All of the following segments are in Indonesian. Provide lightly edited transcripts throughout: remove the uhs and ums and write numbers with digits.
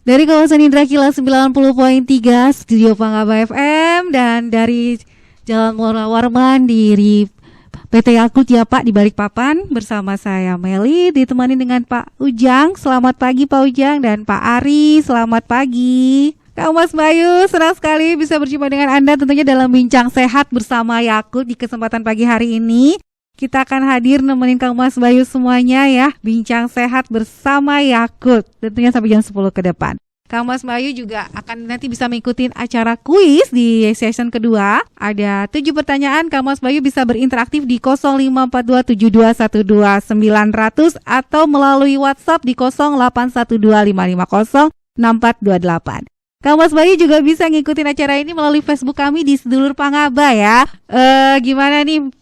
Dari kawasan Indra Kilas 90.3 Studio Pangaba FM dan dari Jalan Mula Warman di PT Yakult ya Pak di Balikpapan, bersama saya Meli ditemani dengan Pak Ujang. Selamat pagi Pak Ujang, dan Pak Ari, selamat pagi. Kang Mas Bayu, senang sekali bisa berjumpa dengan Anda tentunya dalam Bincang Sehat bersama Yakult di kesempatan pagi hari ini. Kita akan hadir nemenin Kang Mas Bayu semuanya ya, Bincang Sehat bersama Yakult, tentunya sampai jam 10 ke depan. Kang Mas Bayu juga akan nanti bisa mengikuti acara kuis di session kedua. Ada 7 pertanyaan, Kang Mas Bayu bisa berinteraktif di 054272129000 atau melalui WhatsApp di 0812550428. Kang Mas Bayu juga bisa ngikutin acara ini melalui Facebook kami di Sedulur Pangaba ya. Gimana nih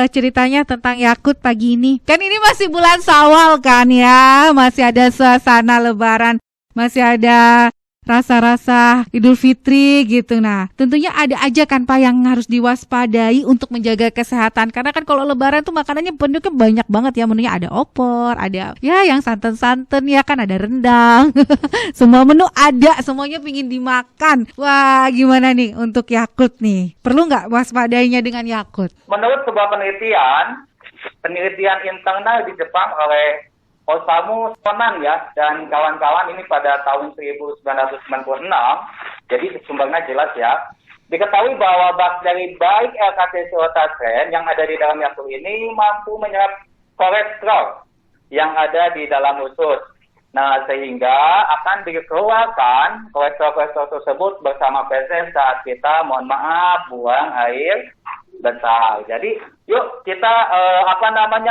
ceritanya tentang Yakult pagi ini? Kan ini masih bulan Syawal kan ya, masih ada suasana lebaran, masih ada rasa-rasa Idul Fitri gitu. Nah, tentunya ada aja kan Pak yang harus diwaspadai untuk menjaga kesehatan. Karena kan kalau lebaran tuh makanannya bentuknya banyak banget ya. Menunya ada opor, ada ya yang santan-santan ya kan, ada rendang. Semua menu ada, semuanya pingin dimakan. Wah, gimana nih untuk Yakult nih? Perlu nggak waspadainya dengan Yakult? Menurut sebuah penelitian internal di Jepang oleh Osamu Sonan ya dan kawan-kawan ini pada tahun 1996, jadi sumbernya jelas ya. Diketahui bahwa bakteri baik L-Catecholatacren yang ada di dalam Yakult ini mampu menyerap kolesterol yang ada di dalam usus. Nah, sehingga akan dikeluarkan kolesterol tersebut bersama feses saat kita, buang air besar. Jadi, yuk kita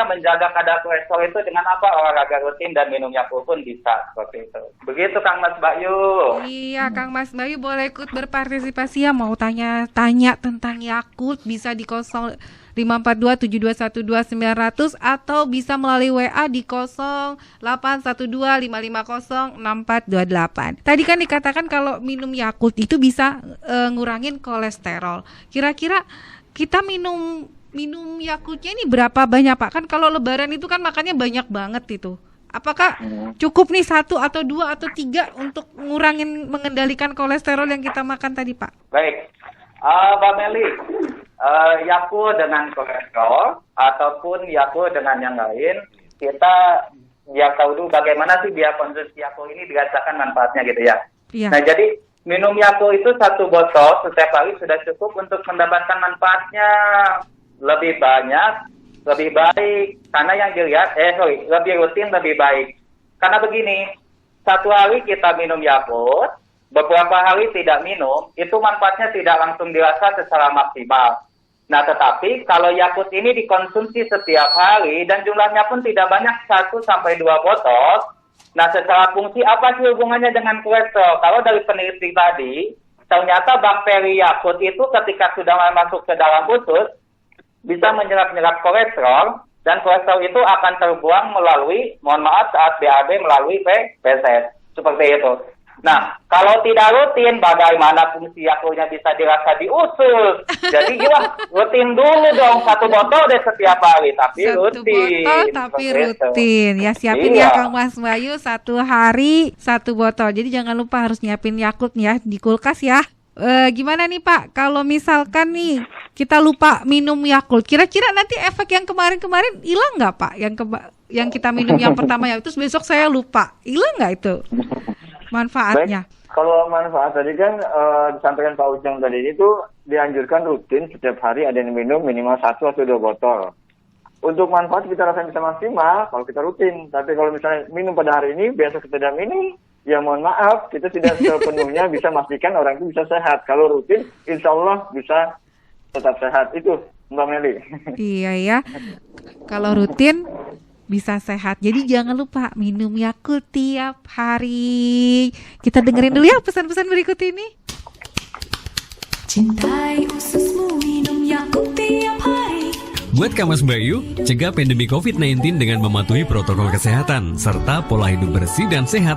menjaga kadar kolesterol itu dengan olahraga rutin dan minum Yakult pun bisa seperti itu. Begitu Kang Mas Bayu. Iya, Kang Mas Bayu boleh ikut berpartisipasi ya, mau tanya tentang Yakult bisa di 054272129000 atau bisa melalui WA di 0812550428. Tadi kan dikatakan kalau minum Yakult itu bisa ngurangin kolesterol. Kira-kira kita minum Yakultnya ini berapa banyak Pak? Kan kalau lebaran itu kan makannya banyak banget itu. Apakah cukup nih 1 atau 2 atau 3 untuk mengendalikan kolesterol yang kita makan tadi Pak? Baik, Mbak Meli, Yakult dengan kolesterol ataupun Yakult dengan yang lain, kita biar tahu dulu bagaimana sih biar konsumsi Yakult ini dirasakan manfaatnya gitu ya. Iya. Nah jadi minum Yakult itu 1 botol setiap hari sudah cukup untuk mendapatkan manfaatnya lebih banyak, lebih baik. Karena yang dilihat, lebih rutin, lebih baik. Karena begini, 1 hari kita minum Yakult, beberapa hari tidak minum, itu manfaatnya tidak langsung dirasa secara maksimal. Nah, tetapi kalau Yakult ini dikonsumsi setiap hari dan jumlahnya pun tidak banyak, 1-2 botol, nah, secara fungsi apa sih hubungannya dengan kolesterol? Kalau dari peneliti tadi, ternyata bakteri Yakult itu ketika sudah masuk ke dalam usus, bisa menyerap kolesterol, dan kolesterol itu akan terbuang melalui, saat BAB melalui feses. Seperti itu. Nah, kalau tidak rutin, bagaimana fungsi Yakultnya bisa dirasa di usus? Jadi rutin dulu dong, 1 botol deh setiap hari, tapi 1 rutin. botol tapi rutin. Ya siapin ya Kang Mas Bayu, 1 hari 1 botol. Jadi jangan lupa harus nyiapin Yakult ya di kulkas ya. Gimana nih Pak, kalau misalkan nih kita lupa minum Yakult, kira-kira nanti efek yang kemarin-kemarin hilang nggak Pak? Yang kita minum yang pertama ya, terus besok saya lupa, hilang nggak itu manfaatnya? Baik, kalau manfaat tadi kan disampaikan Pak Ujang tadi itu dianjurkan rutin setiap hari ada yang minum minimal 1 atau 2 botol. Untuk manfaat kita rasakan bisa maksimal kalau kita rutin. Tapi kalau misalnya minum pada hari ini, besok kita tidak minum, ya mohon maaf, kita tidak sepenuhnya bisa memastikan orang itu bisa sehat. Kalau rutin, insya Allah bisa tetap sehat. Itu Mbak Meli. Iya ya, kalau rutin bisa sehat. Jadi jangan lupa minum Yakult tiap hari. Kita dengerin dulu ya pesan-pesan berikut ini. Cintai ususmu, minum Yakult tiap hari. Buat Kang Mas Bayu, cegah pandemi COVID-19 dengan mematuhi protokol kesehatan serta pola hidup bersih dan sehat.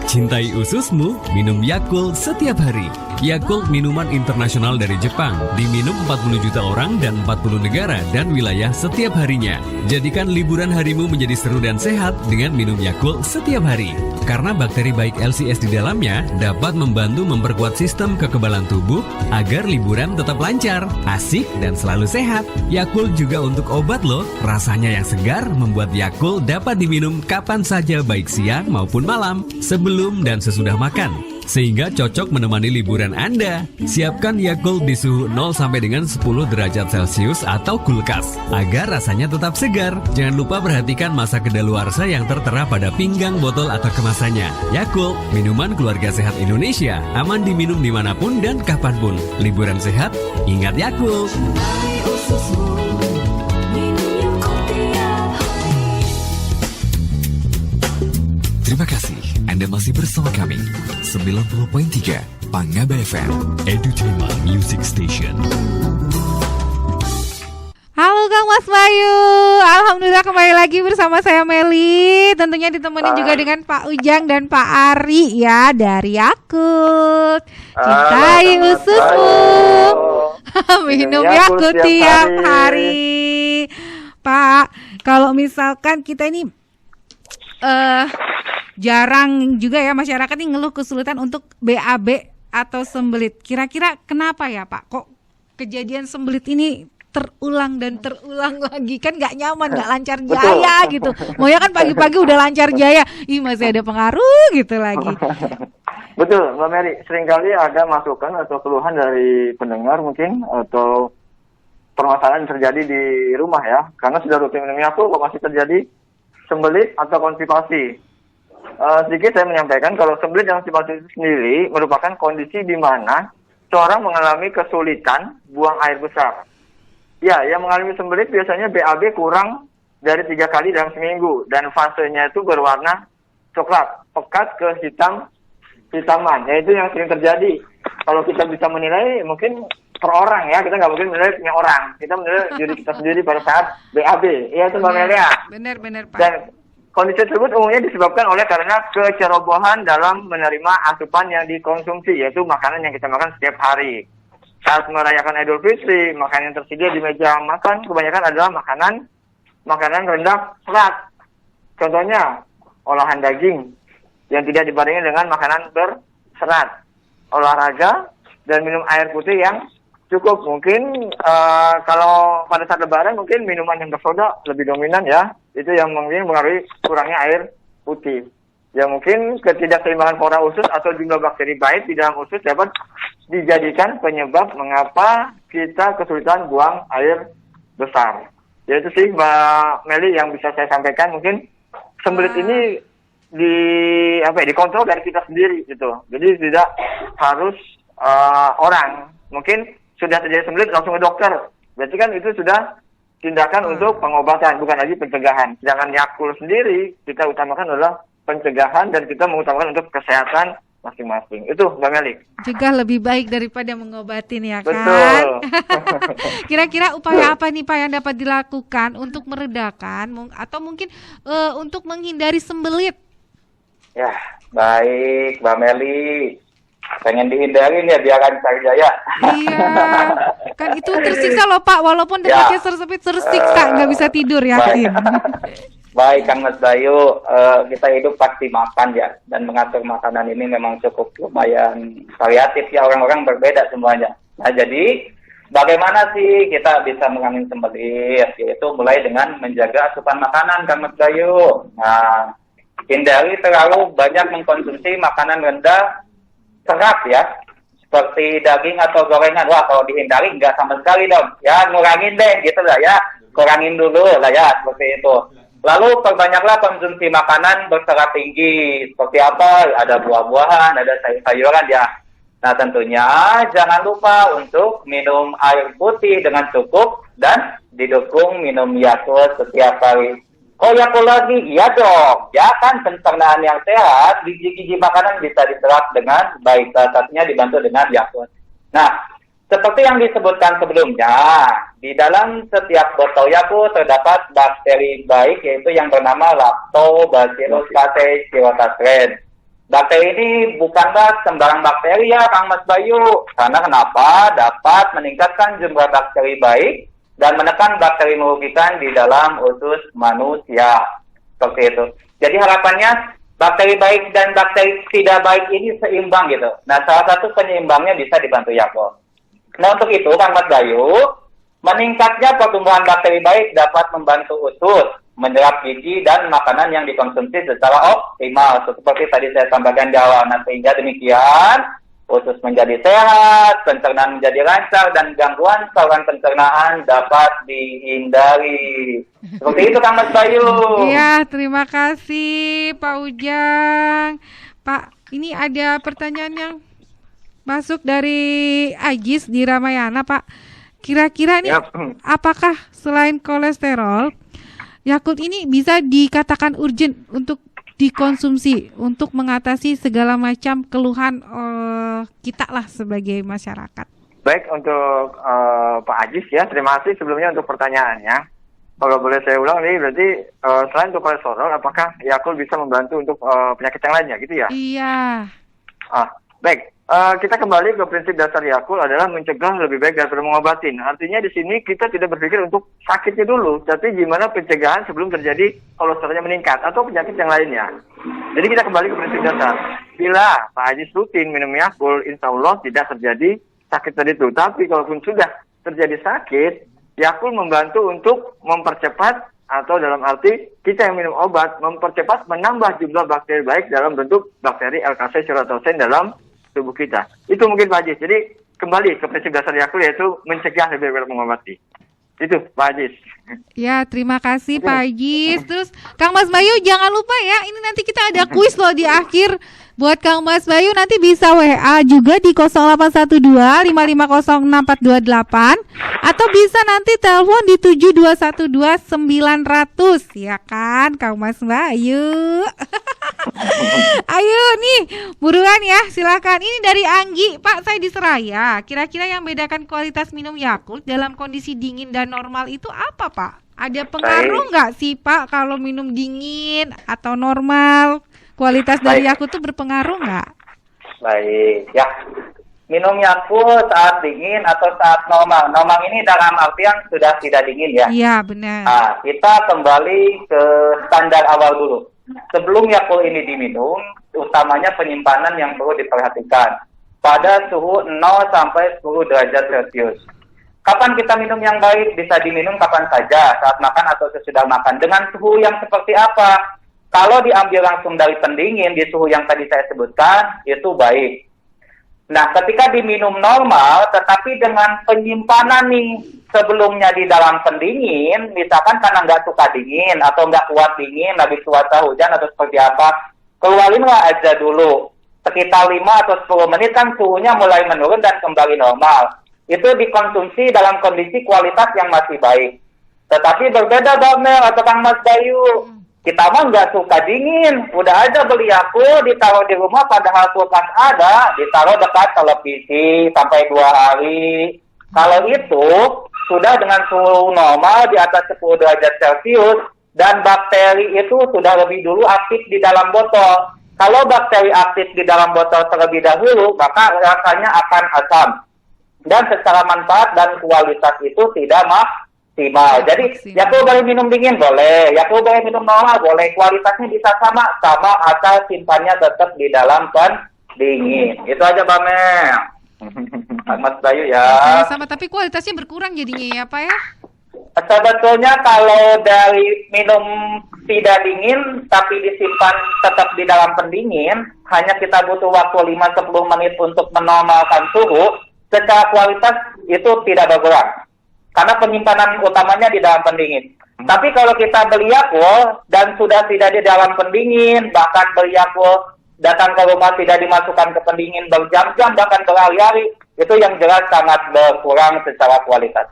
Cintai ususmu, minum Yakult setiap hari. Yakult minuman internasional dari Jepang, diminum 40 juta orang dan 40 negara dan wilayah setiap harinya. Jadikan liburan harimu menjadi seru dan sehat dengan minum Yakult setiap hari. Karena bakteri baik LCS di dalamnya dapat membantu memperkuat sistem kekebalan tubuh agar liburan tetap lancar, asik, dan selalu sehat. Yakult juga untuk obat loh. Rasanya yang segar membuat Yakult dapat diminum kapan saja baik siang maupun malam, sebelum dan sesudah makan. Sehingga cocok menemani liburan Anda. Siapkan Yakult di suhu 0 sampai dengan 10 derajat Celcius atau kulkas agar rasanya tetap segar. Jangan lupa perhatikan masa kedaluarsa yang tertera pada pinggang botol atau kemasannya. Yakult, minuman keluarga sehat Indonesia, aman diminum dimanapun dan kapanpun. Liburan sehat, ingat Yakult. Cintai ususmu, minum Yakult tiap hari. Terima kasih Anda masih bersama kami 90.3 Pangaba FM, Edutainment Music Station. Halo Kang Mas Bayu, alhamdulillah kembali lagi bersama saya Meli. Tentunya ditemani juga dengan Pak Ujang dan Pak Ari ya dari Yakult. Cintai ususmu, minum Yakult tiap hari. Pak, kalau misalkan kita ini jarang juga ya masyarakat ini ngeluh kesulitan untuk BAB atau sembelit. Kira-kira kenapa ya Pak? Kok kejadian sembelit ini terulang dan terulang lagi? Kan nggak nyaman, nggak lancar jaya gitu. Mau ya kan pagi-pagi udah lancar jaya, masih ada pengaruh gitu lagi. Betul, Mbak Mary. Seringkali ada masukan atau keluhan dari pendengar mungkin atau permasalahan yang terjadi di rumah ya. Karena sudah rutin minum Yakult kok masih terjadi sembelit atau konstipasi. Sedikit saya menyampaikan kalau sembelit dan konstipasi itu sendiri merupakan kondisi di mana seorang mengalami kesulitan buang air besar. Ya, yang mengalami sembelit biasanya BAB kurang dari 3 kali dalam seminggu dan fasenya itu berwarna coklat, pekat ke hitaman. Yaitu yang sering terjadi. Kalau kita bisa menilai mungkin per orang ya, kita nggak mungkin menilai punya orang. Kita menilai diri kita sendiri pada saat BAB. Iya itu Mbak Melia. Benar Pak. Dan kondisi tersebut umumnya disebabkan oleh karena kecerobohan dalam menerima asupan yang dikonsumsi, yaitu makanan yang kita makan setiap hari. Saat merayakan Idul Fitri, makanan yang tersedia di meja makan kebanyakan adalah makanan rendah serat. Contohnya, olahan daging yang tidak dibarengi dengan makanan berserat. Olahraga dan minum air putih yang cukup. Mungkin kalau pada saat lebaran mungkin minuman yang bersoda lebih dominan ya. Itu yang mungkin mengaruhi kurangnya air putih. Ya mungkin ketidakseimbangan flora usus atau jumlah bakteri baik di dalam usus dapat dijadikan penyebab mengapa kita kesulitan buang air besar. Ya itu sih Mbak Meli yang bisa saya sampaikan. Mungkin sembelit ini dikontrol dari kita sendiri gitu. Jadi tidak harus orang. Mungkin sudah terjadi sembelit langsung ke dokter. Berarti kan itu sudah tindakan untuk pengobatan, bukan lagi pencegahan. Sedangkan Yakult sendiri kita utamakan adalah pencegahan dan kita mengutamakan untuk kesehatan masing-masing. Itu Mbak Meli. Cegah lebih baik daripada mengobatin ya kan? Betul. Kira-kira upaya apa nih Pak yang dapat dilakukan untuk meredakan atau mungkin untuk menghindari sembelit? Ya, baik Mbak Meli. Pengen dihindarin ya biar lancar jaya. Iya, kan itu tersiksa loh Pak, walaupun dekatnya tersiksa, nggak bisa tidur yakin. Baik Kang Mas Bayu, kita hidup pasti makan ya, dan mengatur makanan ini memang cukup lumayan variatif ya, orang-orang berbeda semuanya. Nah jadi bagaimana sih kita bisa mengurangi sembelit? Yaitu mulai dengan menjaga asupan makanan Kang Mas Bayu. Nah, hindari terlalu banyak mengkonsumsi makanan rendah serat ya, seperti daging atau gorengan. Wah kalau dihindari nggak sama sekali dong. Ya ngurangin deh gitu lah ya, kurangin dulu lah ya seperti itu. Lalu perbanyaklah konsumsi makanan berserat tinggi. Seperti apa? Ada buah-buahan, ada sayur-sayuran ya. Nah tentunya jangan lupa untuk minum air putih dengan cukup dan didukung minum Yakult setiap hari. Oh Yakult lagi, iya dong. Ya kan pencernaan yang sehat, gizi-gizi makanan bisa diserap dengan baik. Salah satunya dibantu dengan Yakult. Nah, seperti yang disebutkan sebelumnya, di dalam setiap botol Yakult terdapat bakteri baik, yaitu yang bernama Lactobacillus casei shirota strain. bakteri ini bukanlah sembarang bakteri ya Kang Mas Bayu. Karena kenapa? Dapat meningkatkan jumlah bakteri baik dan menekan bakteri merugikan di dalam usus manusia. Seperti itu. Jadi harapannya bakteri baik dan bakteri tidak baik ini seimbang gitu. Nah, salah satu penyeimbangnya bisa dibantu Yakult. Nah, untuk itu Kang Mas Bayu, meningkatnya pertumbuhan bakteri baik dapat membantu usus menyerap gizi dan makanan yang dikonsumsi secara optimal. Seperti tadi saya sampaikan di awal. Nah, sehingga demikian usus menjadi sehat, pencernaan menjadi lancar, dan gangguan saluran pencernaan dapat dihindari. Seperti itu Kang Mas Bayu. Iya, terima kasih Pak Ujang. Pak, ini ada pertanyaan yang masuk dari Ajis di Ramayana, Pak. Kira-kira ini apakah selain kolesterol, Yakult ini bisa dikatakan urgent untuk dikonsumsi untuk mengatasi segala macam keluhan kita lah sebagai masyarakat? Baik, untuk Pak Ajis ya, terima kasih sebelumnya untuk pertanyaannya. Kalau boleh saya ulang nih, berarti selain untuk kolesterol, apakah Yakult bisa membantu untuk penyakit yang lainnya gitu ya? Iya. Baik. Kita kembali ke prinsip dasar Yakult adalah mencegah lebih baik daripada mengobatin. Artinya di sini kita tidak berpikir untuk sakitnya dulu, tapi gimana pencegahan sebelum terjadi kolesterolnya meningkat atau penyakit yang lainnya. Jadi kita kembali ke prinsip dasar. Bila Pak Ajis rutin minum Yakult, insya Allah tidak terjadi sakit tadi itu. Tapi kalaupun sudah terjadi sakit, Yakult membantu untuk mempercepat atau dalam arti kita yang minum obat mempercepat menambah jumlah bakteri baik dalam bentuk bakteri L-Carcinosin dalam tubuh kita. Itu mungkin Pak Ajis. Jadi kembali ke prinsip dasar Yakult yaitu mencegah lebih baik mengobati. Itu Pak Ajis. Ya, terima kasih Pak Ajis. Terus Kang Mas Bayu jangan lupa ya, ini nanti kita ada kuis loh di akhir. Buat Kang Mas Bayu nanti bisa WA juga di 0812 5506 428 atau bisa nanti telepon di 7212 900 ya kan Kang Mas Bayu. Ayo nih buruan ya, silakan. Ini dari Anggi. Pak, saya di Seraya. Kira-kira yang bedakan kualitas minum Yakult dalam kondisi dingin dan normal itu apa Pak? Ada pengaruh nggak sih Pak kalau minum dingin atau normal? Kualitas dari Yakult itu berpengaruh nggak? Baik, ya. Minum Yakult saat dingin atau saat normal. Normal ini dalam artian sudah tidak dingin ya? Iya, benar. Nah, kita kembali ke standar awal dulu. Sebelum Yakult ini diminum, utamanya penyimpanan yang perlu diperhatikan. Pada suhu 0 sampai 10 derajat Celcius. Kapan kita minum yang baik? Bisa diminum kapan saja, saat makan atau sesudah makan. Dengan suhu yang seperti apa? Kalau diambil langsung dari pendingin di suhu yang tadi saya sebutkan, itu baik. Nah, ketika diminum normal, tetapi dengan penyimpanan nih sebelumnya di dalam pendingin, misalkan karena nggak suka dingin atau nggak kuat dingin, lagi cuaca hujan atau seperti apa, keluarinlah aja dulu. Sekitar 5 atau 10 menit kan suhunya mulai menurun dan kembali normal. Itu dikonsumsi dalam kondisi kualitas yang masih baik. Tetapi berbeda Bamel atau Kang Mas Bayu. Kita mah nggak suka dingin, udah aja beli Yakult, ditaruh di rumah padahal kulkas ada, ditaruh dekat televisi sampai 2 hari. Kalau itu sudah dengan suhu normal di atas 10 derajat Celcius dan bakteri itu sudah lebih dulu aktif di dalam botol. Kalau bakteri aktif di dalam botol terlebih dahulu, maka rasanya akan asam. Dan secara manfaat dan kualitas itu tidak maksimal. Jadi Yakult boleh minum dingin boleh, Yakult boleh minum normal boleh, kualitasnya bisa sama asal simpannya tetap di dalam pendingin. Itu aja Bamel. Mas Bayu ya. Sama tapi kualitasnya berkurang jadinya ya Pak ya? Sebetulnya kalau dari minum tidak dingin tapi disimpan tetap di dalam pendingin, hanya kita butuh waktu 5-10 menit untuk menormalkan suhu, secara kualitas itu tidak berkurang. Karena penyimpanan utamanya di dalam pendingin. Tapi kalau kita beli Yakult dan sudah tidak di dalam pendingin, bahkan beli Yakult datang ke rumah tidak dimasukkan ke pendingin berjam-jam, bahkan berhari-hari, itu yang jelas sangat berkurang secara kualitas.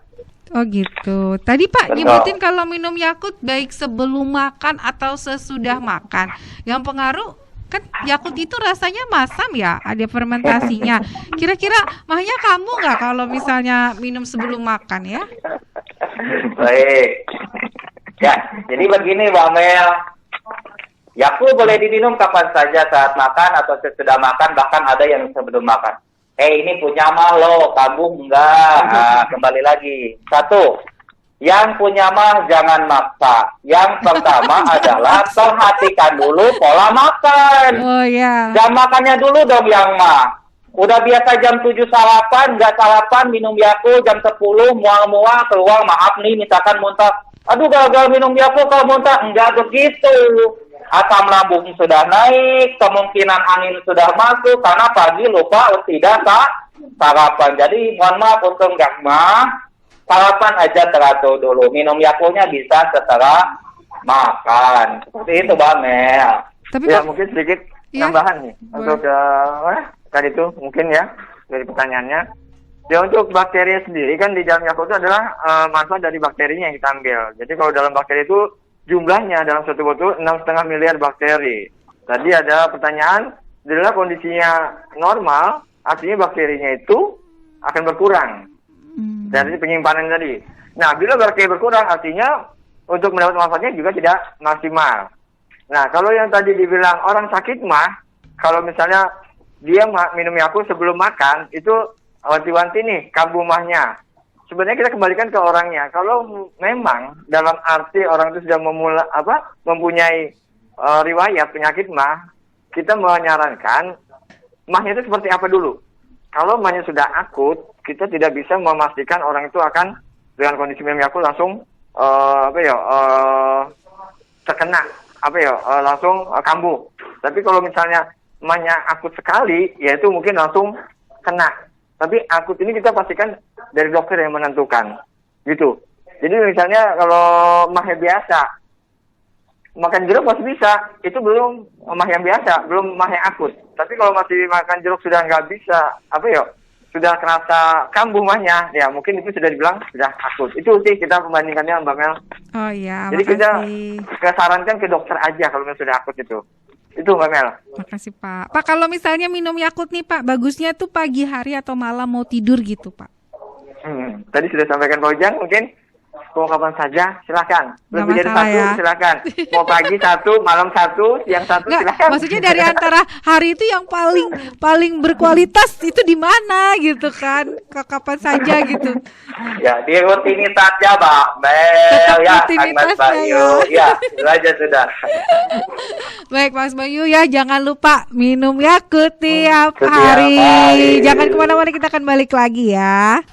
Oh gitu. Tadi Pak nyebutin kalau minum Yakult baik sebelum makan atau sesudah makan. Yang pengaruh kan Yakult itu rasanya masam ya, ada fermentasinya. Kira-kira mahnya kamu nggak kalau misalnya minum sebelum makan ya? Baik. Ya, jadi begini Bang Mel. Yakult boleh diminum kapan saja saat makan atau sesudah makan, bahkan ada yang sebelum makan. Ini punya mah lo, kambuh enggak. Nah, kembali lagi. 1, yang punya mah jangan maksa. Yang pertama adalah perhatikan dulu pola makan. Oh ya. Jam makannya dulu dong yang mah. Udah biasa jam 7 sarapan, nggak sarapan, minum Yakult jam 10, mual-mual, keluar, maaf nih, misalkan muntah. Aduh, gagal minum Yakult kalau muntah. Enggak begitu. Asam lambung sudah naik, kemungkinan angin sudah masuk, karena pagi lupa tidak sarapan. Jadi, mohon maaf untuk nggak mah, sarapan aja teratur dulu. Minum Yakultnya bisa setelah makan. Seperti itu, Mbak Mel. Tapi Ya, mungkin sedikit Ya, tambahan nih boleh. untuk tadi itu mungkin ya dari pertanyaannya. Ya, untuk bakteri sendiri kan di dalam Yakult itu adalah manfaat dari bakterinya yang kita ambil. Jadi kalau dalam bakteri itu jumlahnya dalam satu botol 6,5 miliar bakteri. Tadi ada pertanyaan, bila kondisinya normal, artinya bakterinya itu akan berkurang dari penyimpanan tadi. Nah, bila bakteri berkurang, artinya untuk mendapat manfaatnya juga tidak maksimal. Nah, kalau yang tadi dibilang orang sakit mah, kalau misalnya dia minum Yakult sebelum makan, itu wanti-wanti nih, kambuh mahnya. Sebenarnya kita kembalikan ke orangnya. Kalau memang dalam arti orang itu sudah mempunyai riwayat penyakit mah, kita menyarankan mahnya itu seperti apa dulu. Kalau mahnya sudah akut, kita tidak bisa memastikan orang itu akan dengan kondisi minum Yakult langsung terkena langsung kambuh. Tapi kalau misalnya mahnya akut sekali, ya itu mungkin langsung kena. Tapi akut ini kita pastikan dari dokter yang menentukan, gitu. Jadi misalnya kalau mahnya biasa, makan jeruk masih bisa, itu belum mah yang biasa, belum mah yang akut. Tapi kalau masih makan jeruk sudah nggak bisa, sudah kerasa kambuh mahnya, ya mungkin itu sudah dibilang sudah akut. Itu sih kita membandingkannya, Mbak Mel. Oh iya, Jadi makasih. kita sarankan ke dokter aja kalau sudah akut itu. Itu Mbak Mel. Makasih Pak. Pak, kalau misalnya minum Yakult nih Pak, bagusnya tuh pagi hari atau malam mau tidur gitu Pak? Tadi sudah sampaikan Pak Ujang, mungkin mau kapan saja silakan. Nggak Lebih dari masalah satu ya. silakan. Mau pagi 1, malam 1, siang 1 Nggak, silakan. maksudnya dari antara hari itu yang paling berkualitas itu di mana gitu kan? Kapan saja gitu. Ya, di rutinitasnya, Mbak Mel, Tetap ya, Mas rutinitasnya, Bayu. Ya, itu aja sudah. Baik Mas Bayu ya, jangan lupa minum Yakult tiap Setiap hari. hari. Jangan kemana-mana, kita akan balik lagi ya.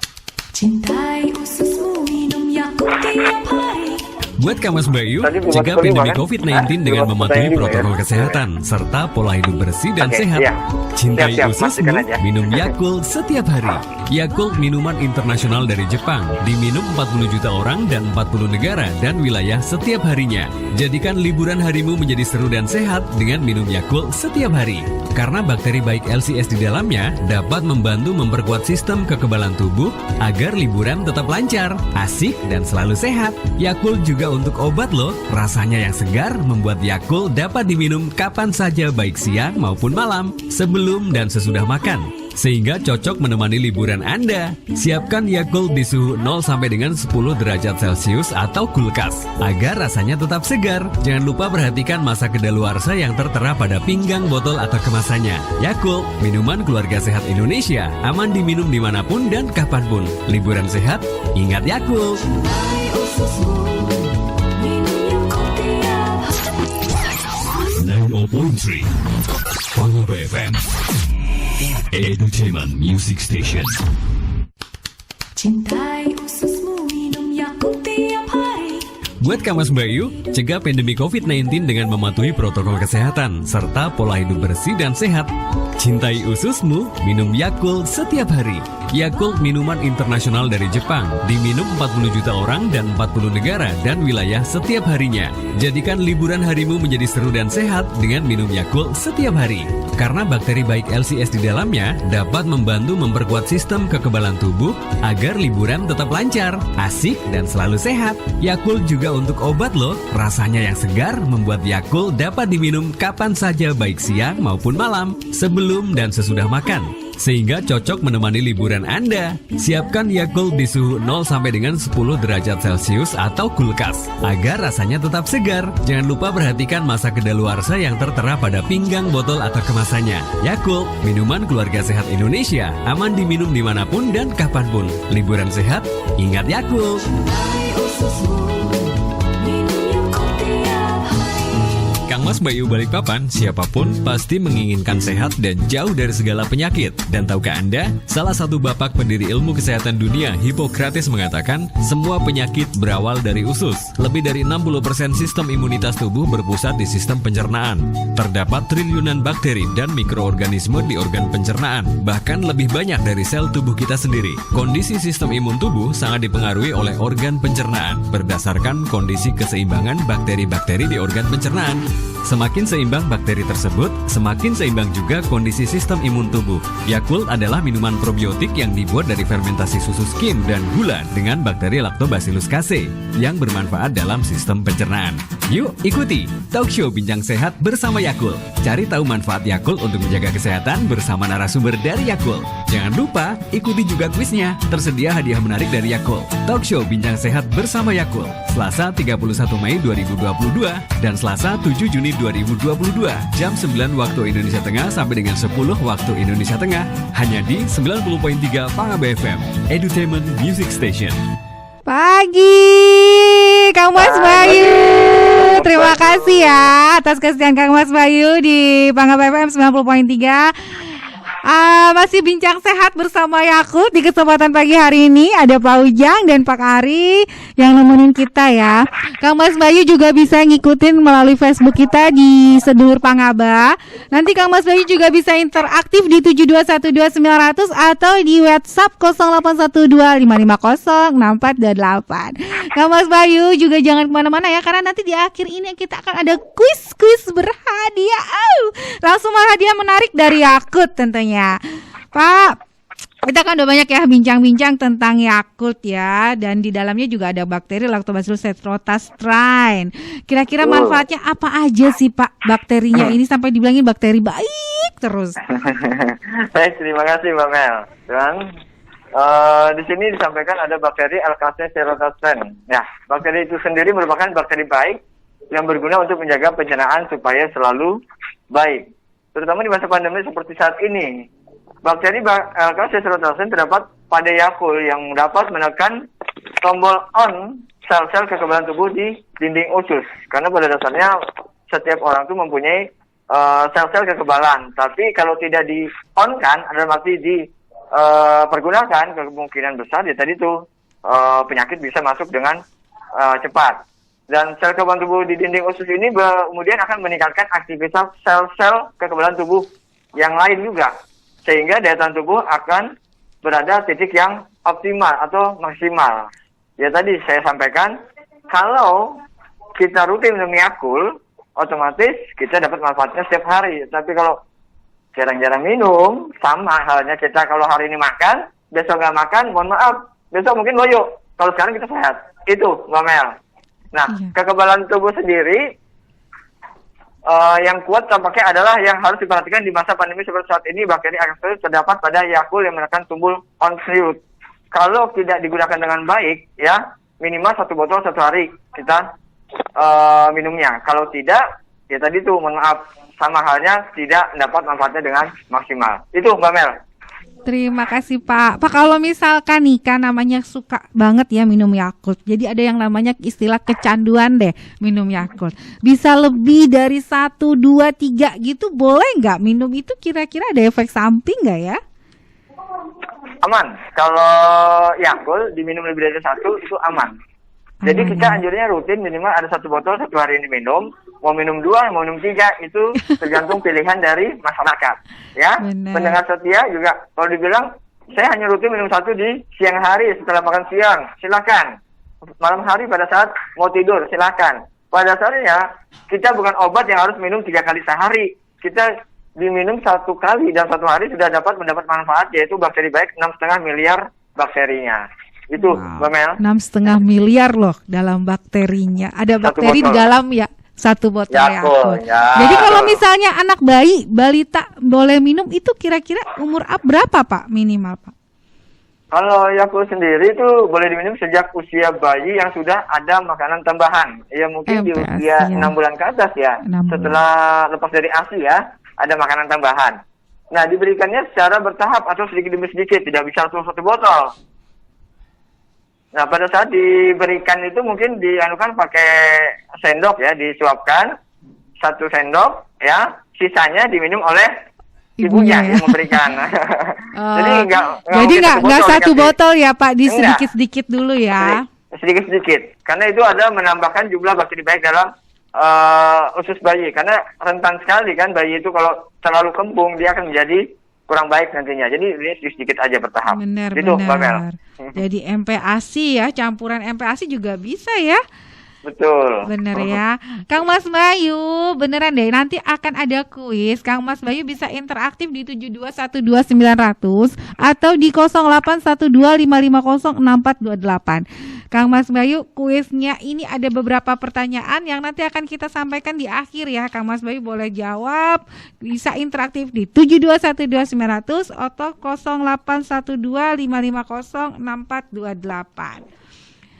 Cintai ususmu, minum Yakult tiap hari. Buat Kamas Bayu, Tadi belum cegah masuk kelima, pandemi kan? COVID-19 Belum dengan masuk mematuhi kelima, protokol ya? kesehatan serta pola hidup bersih dan Oke, sehat. iya. Cintai Siap, ususmu, pastikan aja. minum Yakult setiap hari. Yakult minuman internasional dari Jepang, diminum 40 juta orang dan 40 negara dan wilayah setiap harinya. Jadikan liburan harimu menjadi seru dan sehat dengan minum Yakult setiap hari. Karena bakteri baik LCS di dalamnya dapat membantu memperkuat sistem kekebalan tubuh agar liburan tetap lancar, asik, dan selalu sehat. Yakult juga untuk obat loh. Rasanya yang segar membuat Yakult dapat diminum kapan saja baik siang maupun malam, sebelum dan sesudah makan. Sehingga cocok menemani liburan Anda. Siapkan Yakult di suhu 0 sampai dengan 10 derajat Celcius atau kulkas agar rasanya tetap segar. Jangan lupa perhatikan masa kedaluarsa yang tertera pada pinggang botol atau kemasannya. Yakult, minuman keluarga sehat Indonesia, aman diminum dimanapun dan kapanpun. Liburan sehat, ingat Yakult. Cintai ususmu, minum Yakult tiap hari. 90.3 Pangaba FM Edutainment Music Station. Cintai ususmu, minum Yakult tiap hari. Buat Kamas Bayu, cegah pandemi COVID-19 dengan mematuhi protokol kesehatan serta pola hidup bersih dan sehat. Cintai ususmu, minum Yakult setiap hari. Yakult minuman internasional dari Jepang, diminum 40 juta orang dan 40 negara dan wilayah setiap harinya. Jadikan liburan harimu menjadi seru dan sehat dengan minum Yakult setiap hari. Karena bakteri baik LCS di dalamnya dapat membantu memperkuat sistem kekebalan tubuh agar liburan tetap lancar, asik, dan selalu sehat. Yakult juga untuk obat loh. Rasanya yang segar membuat Yakult dapat diminum kapan saja baik siang maupun malam, sebelum dan sesudah makan. Sehingga cocok menemani liburan Anda. Siapkan Yakult di suhu 0 sampai dengan 10 derajat Celcius atau kulkas agar rasanya tetap segar. Jangan lupa perhatikan masa kedaluarsa yang tertera pada pinggang botol atau kemasannya. Yakult, minuman keluarga sehat Indonesia, aman diminum dimanapun dan kapanpun. Liburan sehat, ingat Yakult. Hai ususmu, minum Yakult tiap hari. Kang Mas Bayu Balikpapan, siapapun pasti menginginkan sehat dan jauh dari segala penyakit. Dan tahukah Anda, salah satu bapak pendiri ilmu kesehatan dunia, Hippocrates, mengatakan semua penyakit berawal dari usus. Lebih dari 60% sistem imunitas tubuh berpusat di sistem pencernaan. Terdapat triliunan bakteri dan mikroorganisme di organ pencernaan, bahkan lebih banyak dari sel tubuh kita sendiri. Kondisi sistem imun tubuh sangat dipengaruhi oleh organ pencernaan, berdasarkan kondisi keseimbangan bakteri-bakteri di organ pencernaan. Semakin seimbang bakteri tersebut, semakin seimbang juga kondisi sistem imun tubuh. Yakult adalah minuman probiotik yang dibuat dari fermentasi susu skim dan gula dengan bakteri Lactobacillus casei yang bermanfaat dalam sistem pencernaan. Yuk ikuti talk show Bincang Sehat bersama Yakult. Cari tahu manfaat Yakult untuk menjaga kesehatan bersama narasumber dari Yakult. Jangan lupa ikuti juga kuisnya. Tersedia hadiah menarik dari Yakult. Talk show Bincang Sehat bersama Yakult, Selasa 31 Mei 2022 dan Selasa 7 Juni 2022 jam 9 waktu Indonesia Tengah sampai dengan 10 waktu Indonesia Tengah, hanya di 90.3 Panga BFM, Edutainment Music Station. Pagi, Kang Mas Bayu. Terima kasih ya atas kesediaan Kang Mas Bayu di Panga BFM 90.3. Masih bincang sehat bersama Yakult. Di kesempatan pagi hari ini ada Pak Ujang dan Pak Ari yang nemenin kita ya. Kang Mas Bayu juga bisa ngikutin melalui Facebook kita di Sedulur Pangaba. Nanti Kang Mas Bayu juga bisa interaktif di 7212900 atau di WhatsApp 0812550648. Kang Mas Bayu juga jangan kemana-mana ya, karena nanti di akhir ini kita akan ada kuis berhadiah. Langsung hadiah menarik dari Yakult tentunya. Pak, kita kan udah banyak ya bincang-bincang tentang Yakult ya, dan di dalamnya juga ada bakteri Lactobacillus cephalosporin. Kira-kira manfaatnya apa aja sih Pak bakterinya ini sampai dibilangin bakteri baik terus? Baik, terima kasih Mbak Mel. Dan di sini disampaikan ada bakteri Lactobacillus. Ya, bakteri itu sendiri merupakan bakteri baik yang berguna untuk menjaga pencernaan supaya selalu baik. Terutama di masa pandemi seperti saat ini. Bakteri Lactobacillus terdapat pada Yakult yang dapat menekan tombol on sel-sel kekebalan tubuh di dinding usus. Karena pada dasarnya setiap orang itu mempunyai sel-sel kekebalan. Tapi kalau tidak di-on-kan, adalah arti dipergunakan, kemungkinan besar ya tadi itu penyakit bisa masuk dengan cepat. Dan sel kekebalan tubuh di dinding usus ini kemudian akan meningkatkan aktivitas sel-sel kekebalan tubuh yang lain juga. Sehingga daya tahan tubuh akan berada titik yang optimal atau maksimal. Ya tadi saya sampaikan, kalau kita rutin minum Yakult, otomatis kita dapat manfaatnya setiap hari. Tapi kalau jarang-jarang minum, sama halnya kita kalau hari ini makan, besok nggak makan, mohon maaf, besok mungkin loyo. Kalau sekarang kita sehat. Itu, Mbak Mel. Nah, kekebalan tubuh sendiri yang kuat tampaknya adalah yang harus diperhatikan di masa pandemi seperti saat ini. Bakteri Lactobacillus terdapat pada Yakult yang menekan tombol on sleeve. Kalau tidak digunakan dengan baik, ya minimal 1 botol 1 hari kita minumnya. Kalau tidak, ya tadi tuh mohon maaf, sama halnya tidak dapat manfaatnya dengan maksimal. Itu Mbak Mel. Terima kasih Pak. Pak, kalau misalkan nih kan namanya suka banget ya minum Yakult. Jadi ada yang namanya istilah kecanduan deh minum Yakult. Bisa lebih dari 1, 2, 3 gitu boleh nggak minum itu, kira-kira ada efek samping nggak ya? Aman. Kalau Yakult diminum lebih dari 1 itu aman. Jadi kita anjurnya rutin minimal ada 1 botol 1 hari ini minum. Mau minum 2, mau minum 3 itu tergantung pilihan dari masyarakat. Ya, pendengar setia juga kalau dibilang saya hanya rutin minum 1 di siang hari setelah makan siang, silakan. Malam hari pada saat mau tidur, silakan. Pada dasarnya kita bukan obat yang harus minum 3 kali sehari. Kita diminum 1 kali dan 1 hari sudah dapat mendapat manfaat, yaitu bakteri baik 6,5 miliar bakterinya. Itu, Mbak Mel. 6,5 miliar loh dalam bakterinya. Ada Satu bakteri di botol. dalam ya. Satu botol Yakult, Yakult. ya. Jadi kalau misalnya anak bayi, balita boleh minum itu kira-kira umur berapa Pak minimal Pak? Kalau Yakult sendiri itu boleh diminum sejak usia bayi yang sudah ada makanan tambahan. Ya mungkin di MPASI, usia ya. 6 bulan ke atas ya. 6 bulan. Setelah lepas dari ASI ya, ada makanan tambahan. Nah, diberikannya secara bertahap atau sedikit demi sedikit, tidak bisa langsung satu botol. Nah, pada saat diberikan itu mungkin dianukan pakai sendok ya, disuapkan 1 sendok ya, sisanya diminum oleh ibunya Ibunya, ya. yang memberikan. Jadi nggak satu dikasih. botol ya Pak, di Enggak. sedikit-sedikit dulu ya. Sedikit-sedikit. Karena itu ada menambahkan jumlah bakteri baik dalam usus bayi. Karena rentan sekali kan bayi itu kalau terlalu kembung dia akan menjadi kurang baik nantinya. Jadi ini sedikit aja bertahap. Benar, Gitu, Mbak Mel. benar. Jadi MPASI ya, campuran MPASI juga bisa ya. Betul. Bener ya. Kang Mas Bayu, beneran deh nanti akan ada kuis. Kang Mas Bayu bisa interaktif di 7212900 atau di 0812550648. Kang Mas Bayu, kuisnya ini ada beberapa pertanyaan yang nanti akan kita sampaikan di akhir ya. Kang Mas Bayu boleh jawab, bisa interaktif di 7212900 atau 0812550648.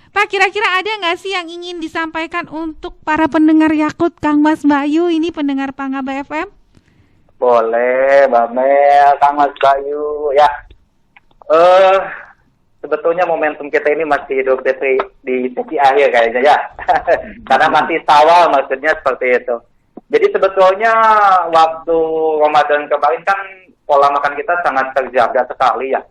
Pak, kira-kira ada nggak sih yang ingin disampaikan untuk para pendengar Yakult, Kang Mas Bayu, ini pendengar Pangaba FM? Boleh, Mbak Mel, Kang Mas Bayu. Ya, sebetulnya momentum kita ini masih hidup di sesi akhir kayaknya ya. Karena masih awal maksudnya seperti itu. Jadi sebetulnya waktu Ramadan kemarin kan pola makan kita sangat terjaga sekali ya.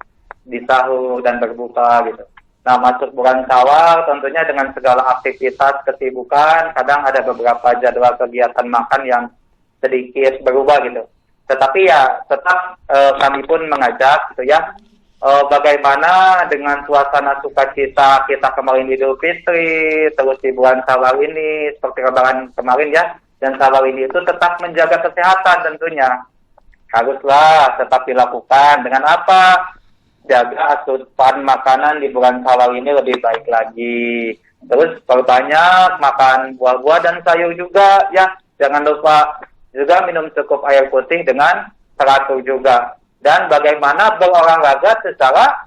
Di sahur dan berbuka gitu. Nah, masuk bulan Syawal tentunya dengan segala aktivitas kesibukan, kadang ada beberapa jadwal kegiatan makan yang sedikit berubah gitu. Tetapi ya tetap kami pun mengajak gitu ya, bagaimana dengan suasana sukacita kita kemarin Idul Fitri, terus di bulan Syawal ini seperti Lebaran kemarin ya, dan Syawal ini itu tetap menjaga kesehatan tentunya. Haruslah tetap dilakukan dengan apa? Jaga asupan makanan di bulan Syawal ini lebih baik lagi. Terus perbanyak makan buah-buah dan sayur juga ya. Jangan lupa juga minum cukup air putih dengan teratur juga. Dan bagaimana berolahraga secara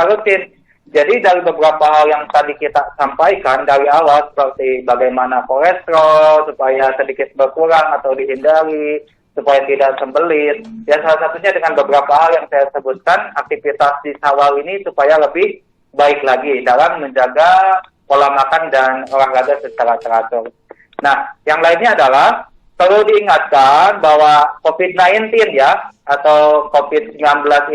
rutin. Jadi dari beberapa hal yang tadi kita sampaikan dari awal seperti bagaimana kolesterol supaya sedikit berkurang atau dihindari, supaya tidak sembelit. Ya salah satunya dengan beberapa hal yang saya sebutkan, aktivitas di Syawal ini supaya lebih baik lagi dalam menjaga pola makan dan olahraga secara teratur. Nah, yang lainnya adalah perlu diingatkan bahwa COVID-19 ya, atau COVID-19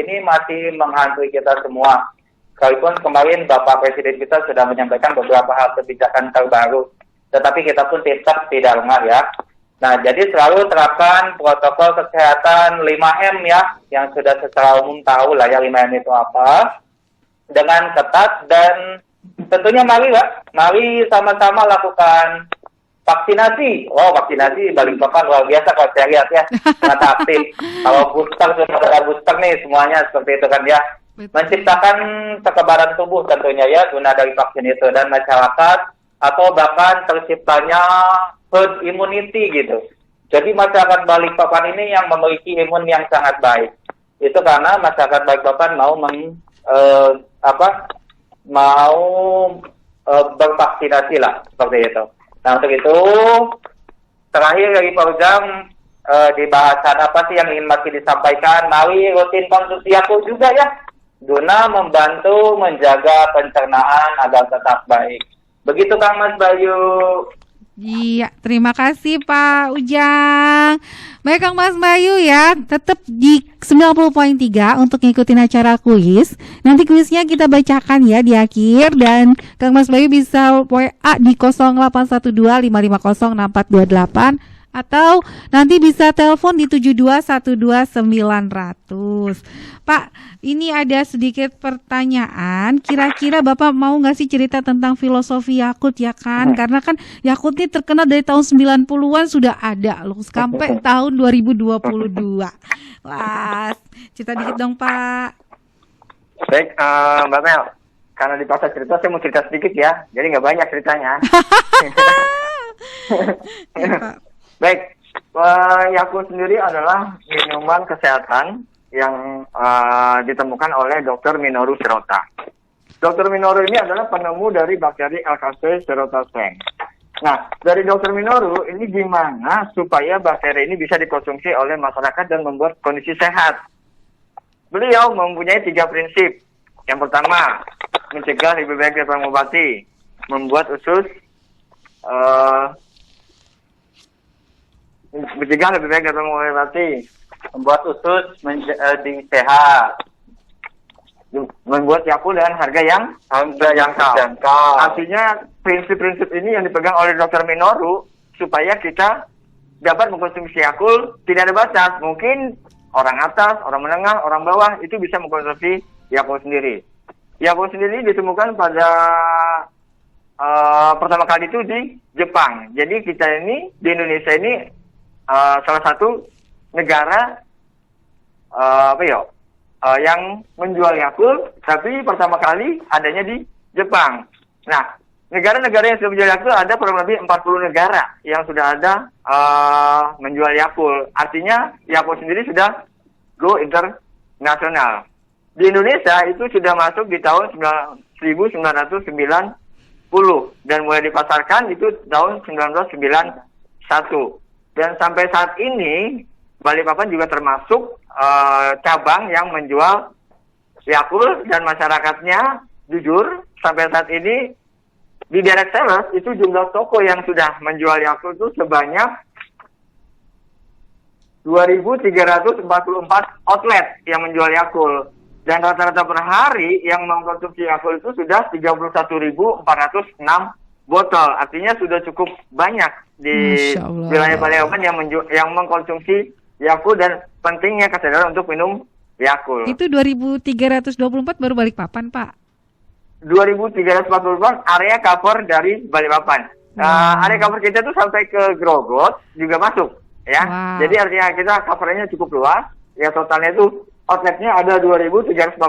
ini masih menghantui kita semua. Sekalipun kemarin Bapak Presiden kita sudah menyampaikan beberapa hal kebijakan terbaru, tetapi kita pun tetap tidak lengah ya. Nah, jadi selalu terapkan protokol kesehatan 5M ya, yang sudah secara umum tahu lah ya 5M itu apa, dengan ketat dan tentunya mari sama-sama lakukan vaksinasi. Oh, vaksinasi Balikpapan luar biasa kalau saya lihat ya, sangat aktif. Kalau booster sudah ada booster nih semuanya seperti itu kan ya. Menciptakan kekebalan tubuh tentunya ya guna dari vaksin itu, dan masyarakat atau bahkan terciptanya herd immunity gitu. Jadi masyarakat Balikpapan ini yang memiliki imun yang sangat baik. Itu karena masyarakat Balikpapan mau bervaksinasi lah seperti itu. Nah, untuk itu terakhir dari Pak Ujang di bahasan apa sih yang ingin masih disampaikan? Mari rutin konsumsi Yakult juga ya, guna membantu menjaga pencernaan agar tetap baik. Begitu Kang Mas Bayu. Iya, terima kasih Pak Ujang. Baik Kang Mas Bayu ya, tetap di 90.3 untuk ngikutin acara kuis. Nanti kuisnya kita bacakan ya di akhir, dan Kang Mas Bayu bisa WA di 0812550648 atau nanti bisa telepon di 7212900. Pak, ini ada sedikit pertanyaan. Kira-kira Bapak mau nggak sih cerita tentang filosofi Yakult ya kan? Karena kan Yakult ini terkenal dari tahun 90-an sudah ada loh, sampai tahun 2022. Wah, cerita dikit dong Pak. Baik, Mbak Mel. karena dipaksa cerita, saya mau cerita sedikit ya. Jadi nggak banyak ceritanya. Ya, Pak. Baik, Yakult sendiri adalah minuman kesehatan yang ditemukan oleh Dr. Minoru Shirota. Dr. Minoru ini adalah penemu dari bakteri LKC Shirota-Seng. Nah, dari Dr. Minoru ini gimana supaya bakteri ini bisa dikonsumsi oleh masyarakat dan membuat kondisi sehat. Beliau mempunyai 3 prinsip. Yang pertama, mencegah lebih baik daripada mengobati, membuat usus mencegah lebih baik daripada mengobati, Membuat usus menjadi sehat. membuat Yakult dengan harga yang Terjangkau. Artinya prinsip-prinsip ini yang dipegang oleh Dr. Minoru supaya kita dapat mengkonsumsi Yakult tidak ada batas. Mungkin orang atas, orang menengah, orang bawah itu bisa mengkonsumsi Yakult sendiri. Yakult sendiri ditemukan pada pertama kali itu di Jepang. Jadi kita ini di Indonesia ini salah satu negara yang menjual Yakult, tapi pertama kali adanya di Jepang. Nah, negara-negara yang sudah menjual Yakult ada kurang lebih 40 negara yang sudah ada menjual Yakult. Artinya Yakult sendiri sudah go internasional. Di Indonesia itu sudah masuk di tahun 1990 dan mulai dipasarkan itu tahun 1991. Dan sampai saat ini Balikpapan juga termasuk cabang yang menjual Yakult dan masyarakatnya jujur sampai saat ini di direct sellers itu jumlah toko yang sudah menjual Yakult itu sebanyak 2.344 outlet yang menjual Yakult. Dan rata-rata per hari yang mengkonsumsi Yakult itu sudah 31.406 botol. Artinya sudah cukup banyak di wilayah Balikpapan yang mengkonsumsi Yakult dan pentingnya kesadaran untuk minum Yakult. Itu 2.324 baru Balikpapan, Pak. 2.344 area cover dari Balikpapan. Area cover kita tuh sampai ke Grogot juga masuk, ya. Wow. Jadi artinya kita covernya cukup luas. Ya totalnya itu outletnya ada 2.344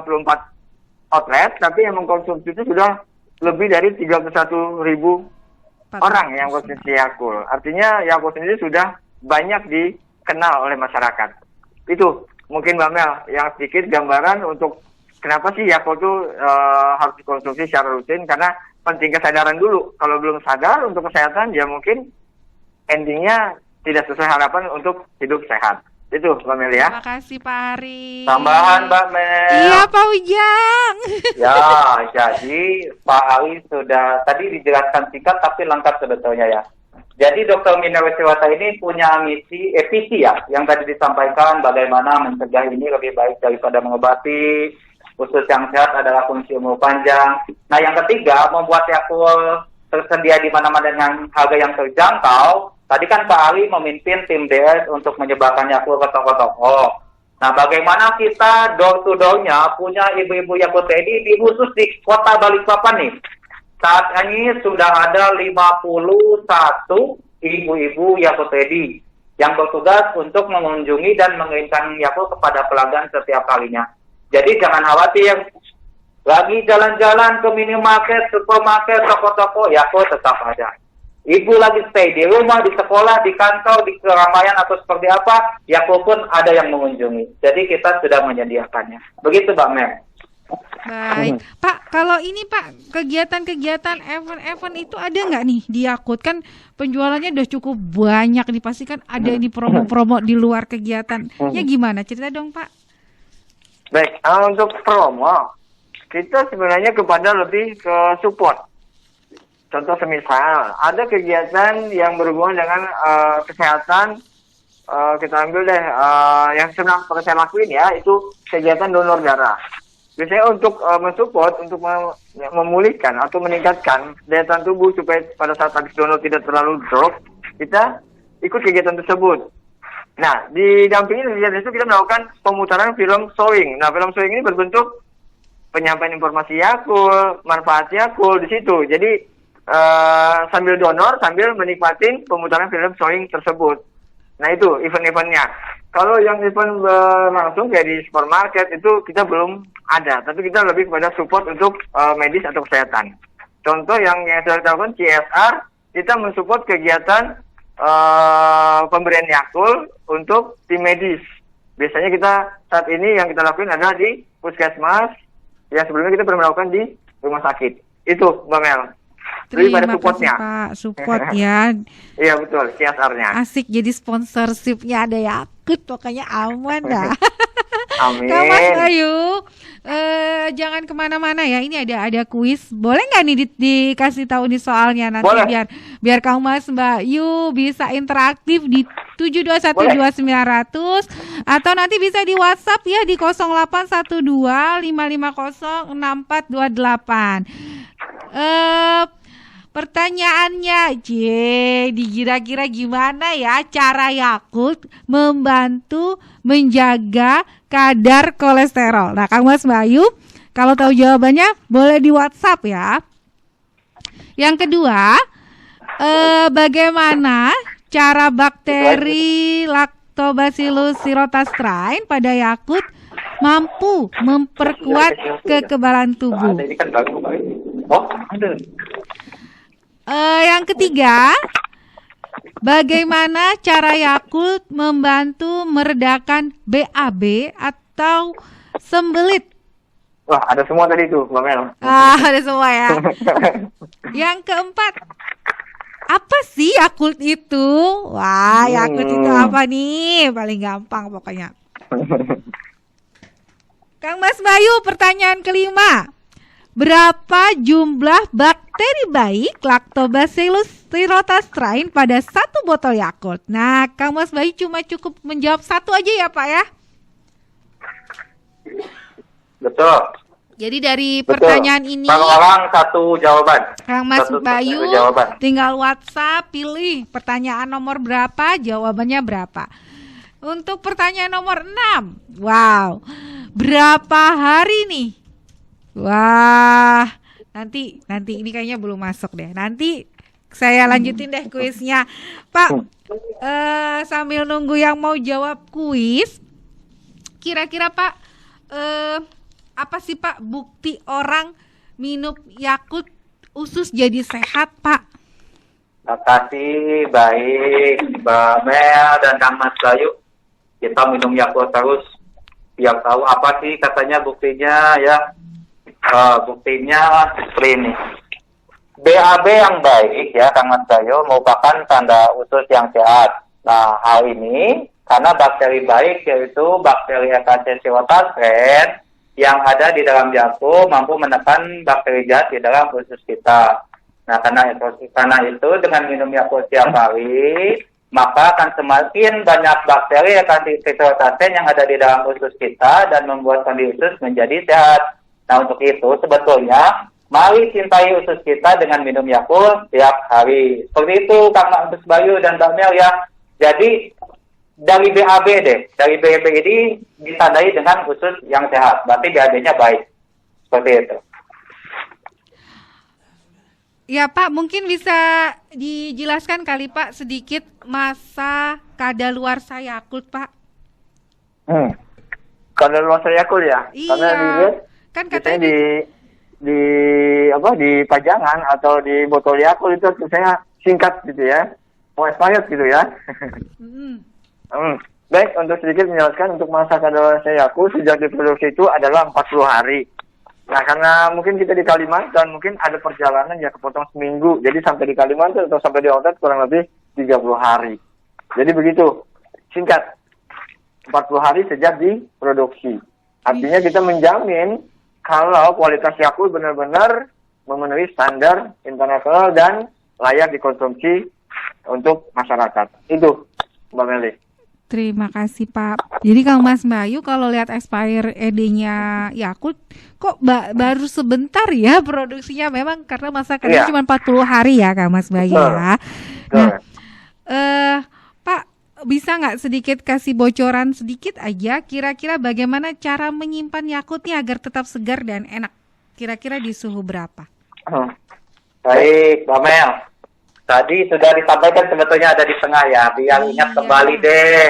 outlet, tapi yang mengkonsumsi itu sudah lebih dari 31.000 orang yang konsumsi Yakult. Artinya Yakult sendiri sudah banyak dikenal oleh masyarakat. Itu mungkin Mbak Mel yang sedikit gambaran untuk kenapa sih Yakult itu harus dikonsumsi secara rutin, karena penting kesadaran dulu. Kalau belum sadar untuk kesehatan, ya mungkin endingnya tidak sesuai harapan untuk hidup sehat. Itu Mbak Mel ya. Terima kasih Pak Ari. Tambahan Mbak Mel. Iya Pak Ujang. Ya, jadi Pak Ali sudah tadi dijelaskan singkat tapi lengkap sebetulnya ya. Jadi Dr. Minoru Shirota ini punya visi ya, yang tadi disampaikan bagaimana mencegah ini lebih baik daripada mengobati. Usus yang sehat adalah kunci umur panjang. Nah, yang ketiga, membuat Yakult tersedia di mana-mana dengan harga yang terjangkau. Tadi kan Pak Ali memimpin tim DS untuk menyebarkan Yakult ke toko-toko. Nah, bagaimana kita door-to-door-nya punya ibu-ibu Yakult tadi di khusus di kota Balikpapan nih. Saat ini sudah ada 51 ibu-ibu Yakult tadi yang bertugas untuk mengunjungi dan mengirimkan Yakult kepada pelanggan setiap kalinya. Jadi jangan khawatir, lagi jalan-jalan ke minimarket, supermarket, toko-toko, Yakult tetap ada. Ibu lagi stay di rumah, di sekolah, di kantor, di keramaian atau seperti apa, Yakult pun ada yang mengunjungi. Jadi kita sudah menyediakannya. Begitu Mbak Mel. Baik, Pak. Kalau ini Pak, kegiatan-kegiatan event-event itu ada nggak nih di Yakult? Kan penjualannya udah cukup banyak, dipastikan ada di promo-promo di luar kegiatan. Ya gimana? Cerita dong Pak. Baik, untuk promo kita sebenarnya kepada lebih ke support. Contoh semisal ada kegiatan yang berhubungan dengan kesehatan, kita ambil deh yang sedang saya lakuin ya, itu kegiatan donor darah. Biasanya untuk mensupport, untuk memulihkan atau meningkatkan daya tahan tubuh supaya pada saat habis donor tidak terlalu drop, kita ikut kegiatan tersebut. Nah, didampingi kegiatan itu kita melakukan pemutaran film showing. Nah, film showing ini berbentuk penyampaian informasi Yakult, manfaat Yakult di situ. Jadi sambil donor, sambil menikmati pemutaran film showing tersebut. Nah itu event-eventnya. Kalau yang event berlangsung kayak di supermarket itu kita belum ada, tapi kita lebih kepada support untuk medis atau kesehatan. Contoh yang sudah kita lakukan CSR, kita mensupport kegiatan pemberian Yakult untuk tim medis. Biasanya kita saat ini yang kita lakukan adalah di puskesmas, yang sebelumnya kita pernah melakukan di rumah sakit. Itu Mbak Mel. Terima pada kasih supportnya. Pak, support ya. Iya betul, CSR-nya. Asik jadi sponsorshipnya ada Yakult, pokoknya aman dah. Amin. Kak Mas Bayu, jangan kemana-mana ya. Ini ada kuis. Boleh nggak nih dikasih tahu nih soalnya nanti Boleh. biar Kang Mas Bayu bisa interaktif di 7212900 atau nanti bisa di WhatsApp ya di 0812 5506428. Pertanyaannya, kira-kira gimana ya cara Yakult membantu menjaga kadar kolesterol? Nah, Kang Mas Bayu, kalau tahu jawabannya boleh di WhatsApp ya. Yang kedua, bagaimana cara bakteri Lactobacillus rhamnosus pada Yakult mampu memperkuat kekebalan tubuh? Ini kan baru. Oh, ada. Yang ketiga, bagaimana cara Yakult membantu meredakan BAB atau sembelit? Wah, ada semua tadi itu, Mbak Mel. Ada semua ya. Yang keempat, apa sih Yakult itu? Wah, Yakult itu apa nih? Paling gampang pokoknya. Kang Mas Bayu, pertanyaan kelima. Berapa jumlah bakteri baik Lactobacillus rhamnosus pada satu botol Yakult? Nah, Kang Mas Bayu cuma cukup menjawab satu aja ya Pak ya? Betul. Jadi dari Betul. pertanyaan ini, Satu orang satu jawaban. Kang Mas Satu Bayu jawaban. tinggal WhatsApp, pilih pertanyaan nomor berapa, jawabannya berapa. Untuk pertanyaan nomor 6, wow, berapa hari nih? Wah, nanti ini kayaknya belum masuk deh. Nanti saya lanjutin deh kuisnya, Pak. Sambil nunggu yang mau jawab kuis, kira-kira Pak, apa sih Pak bukti orang minum Yakult usus jadi sehat, Pak? Terima kasih, baik Mbak Mel dan Kang Mas Bayu. Kita minum Yakult terus, biar tahu apa sih katanya buktinya ya. Buktinya seperti ini. BAB yang baik ya Kang Mas Bayu merupakan tanda usus yang sehat. Nah, hal ini karena bakteri baik yaitu bakteri Echinococci yang ada di dalam Yakult mampu menekan bakteri jahat di dalam usus kita. Nah, karena itu dengan minum Yakult setiap hari, maka akan semakin banyak bakteri Echinococci yang ada di dalam usus kita dan membuat kondisi usus menjadi sehat. Nah, untuk itu sebetulnya mari cintai usus kita dengan minum Yakult setiap hari. Seperti itu Kang Mas Bayu dan Mbak Mel ya. Jadi dari BAB dari BAB ini ditandai dengan usus yang sehat. Berarti BAB-nya baik. Seperti itu. Ya Pak, mungkin bisa dijelaskan kali Pak sedikit masa kadaluarsa Yakult Pak. Kadaluarsa Yakult ya? Iya. Karena dilihat Kan biasanya katanya di pajangan atau di botol Yakult itu biasanya singkat gitu ya, mau expired gitu ya. Baik, untuk sedikit menjelaskan untuk masa kadaluarsa Yakult sejak diproduksi itu adalah 40 hari. Nah, karena mungkin kita di Kalimantan mungkin ada perjalanan ya kepotong seminggu, jadi sampai di Kalimantan atau sampai di outlet kurang lebih 30 hari. Jadi begitu, singkat, 40 hari sejak diproduksi. Artinya kita menjamin kalau kualitas Yakult benar-benar memenuhi standar internasional dan layak dikonsumsi untuk masyarakat. Itu, Mbak Meli. Terima kasih Pak. Jadi Kang Mas Bayu kalau lihat expire ED-nya Yakult, kok baru sebentar ya produksinya, memang karena masa kerja cuma 40 hari ya Kang Mas Bayu ya. Nah, Pak, bisa nggak sedikit kasih bocoran sedikit aja kira-kira bagaimana cara menyimpan Yakultnya agar tetap segar dan enak? Kira-kira di suhu berapa? Baik, Mbak Mel. Tadi sudah disampaikan sebetulnya ada di tengah ya. Biar ingat kembali deh.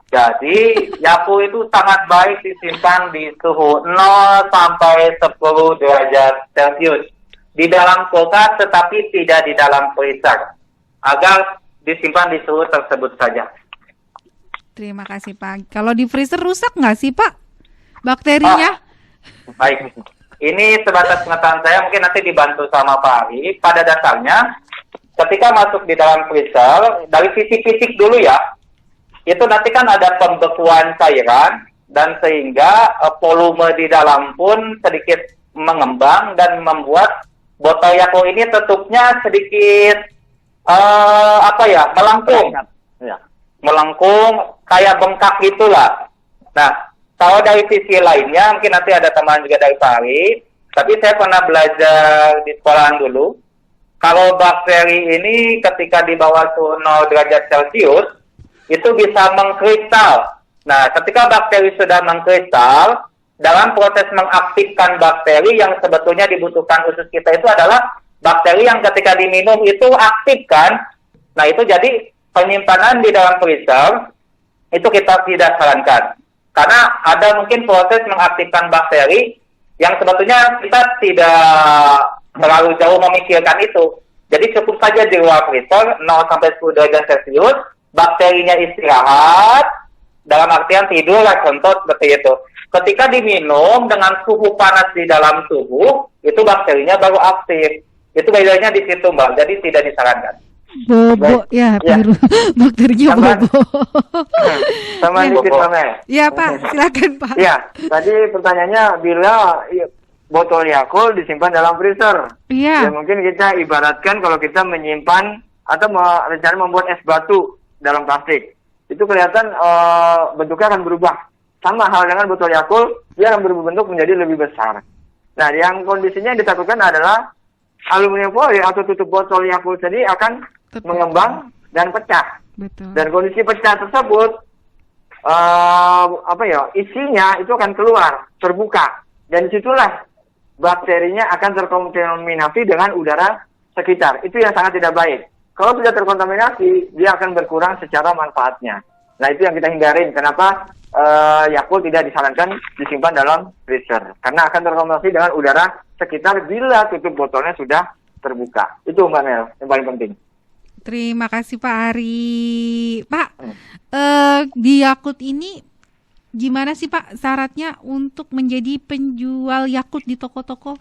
Jadi Yakult itu sangat baik disimpan di suhu 0 sampai 10 derajat Celcius. Di dalam kulkas tetapi tidak di dalam freezer. Agar disimpan di suhu tersebut saja. Terima kasih Pak. Kalau di freezer rusak nggak sih Pak bakterinya? Baik. Ini sebatas pengetahuan saya, mungkin nanti dibantu sama Pak Ari. Pada dasarnya, ketika masuk di dalam freezer, dari sisi fisik dulu ya, itu nanti kan ada pembekuan cairan, dan sehingga volume di dalam pun sedikit mengembang dan membuat botol Yakult ini tutupnya sedikit melengkung. Ya. Melengkung, kayak bengkak gitulah. Nah, kalau dari sisi lainnya, mungkin nanti ada teman juga dari Paris, tapi saya pernah belajar di sekolahan dulu, kalau bakteri ini ketika di bawah suhu 0 derajat Celcius, itu bisa mengkristal. Nah, ketika bakteri sudah mengkristal, dalam proses mengaktifkan bakteri yang sebetulnya dibutuhkan usus kita itu adalah bakteri yang ketika diminum itu aktif kan. Nah, itu jadi penyimpanan di dalam freezer itu kita tidak sarankan. Karena ada mungkin proses mengaktifkan bakteri yang sebetulnya kita tidak terlalu jauh memikirkan itu. Jadi cukup saja di luar freezer 0 sampai 10 derajat Celcius, bakterinya istirahat, dalam artian tidur lah contoh seperti itu. Ketika diminum dengan suhu panas di dalam tubuh, itu bakterinya baru aktif. Itu bedanya di situ Mbak, jadi tidak disarankan. Bobo ya, biru. Bakterinya bobo. Sama dikit Mame. Ya Pak, silakan Pak. Ya, tadi pertanyaannya bila botol Yakult disimpan dalam freezer. Iya. Ya mungkin kita ibaratkan kalau kita menyimpan atau rencana membuat es batu dalam plastik. Itu kelihatan bentuknya akan berubah. Sama hal dengan botol Yakult, dia akan berbentuk menjadi lebih besar. Nah, yang kondisinya yang ditakutkan adalah aluminium foil atau tutup botol Yakult tadi akan mengembang dan pecah. Betul. Dan kondisi pecah tersebut, isinya itu akan keluar, terbuka. Dan disitulah bakterinya akan terkontaminasi dengan udara sekitar. Itu yang sangat tidak baik. Kalau sudah terkontaminasi, dia akan berkurang secara manfaatnya. Nah, itu yang kita hindarin. Kenapa Yakult tidak disarankan disimpan dalam freezer? Karena akan terkontaminasi dengan udara sekitar bila tutup botolnya sudah terbuka. Itu Mbak Mel, yang paling penting. Terima kasih Pak Ari. Pak, di Yakult ini gimana sih Pak syaratnya untuk menjadi penjual Yakult di toko-toko?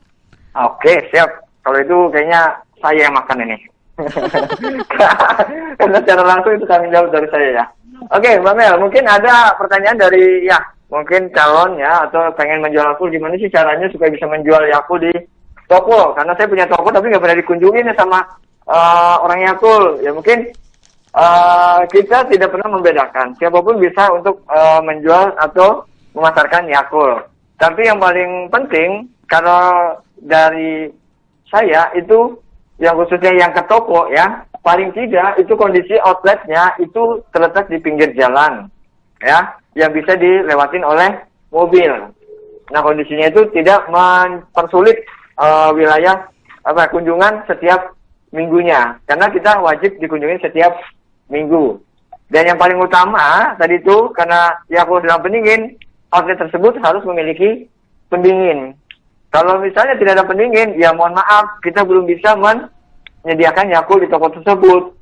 Oke, siap. Kalau itu kayaknya saya yang makan ini. Karena secara langsung itu tanggung jawab dari saya ya. Oke, Mbak Mel, mungkin ada pertanyaan dari mungkin calon ya atau pengen menjual Yakult, gimana sih caranya supaya bisa menjual Yakult di toko? Karena saya punya toko tapi nggak pernah dikunjungin sama orang Yakult. Ya mungkin kita tidak pernah membedakan. Siapapun bisa untuk menjual atau memasarkan Yakult. Tapi yang paling penting kalau dari saya itu yang khususnya yang ke toko ya, paling tidak itu kondisi outletnya itu terletak di pinggir jalan ya, yang bisa dilewatin oleh mobil. Nah, kondisinya itu tidak mempersulit wilayah kunjungan setiap minggunya, karena kita wajib dikunjungi setiap minggu. Dan yang paling utama tadi itu karena Yakult dalam pendingin, outlet tersebut harus memiliki pendingin. Kalau misalnya tidak ada pendingin, ya mohon maaf, kita belum bisa menyediakan Yakult di toko tersebut.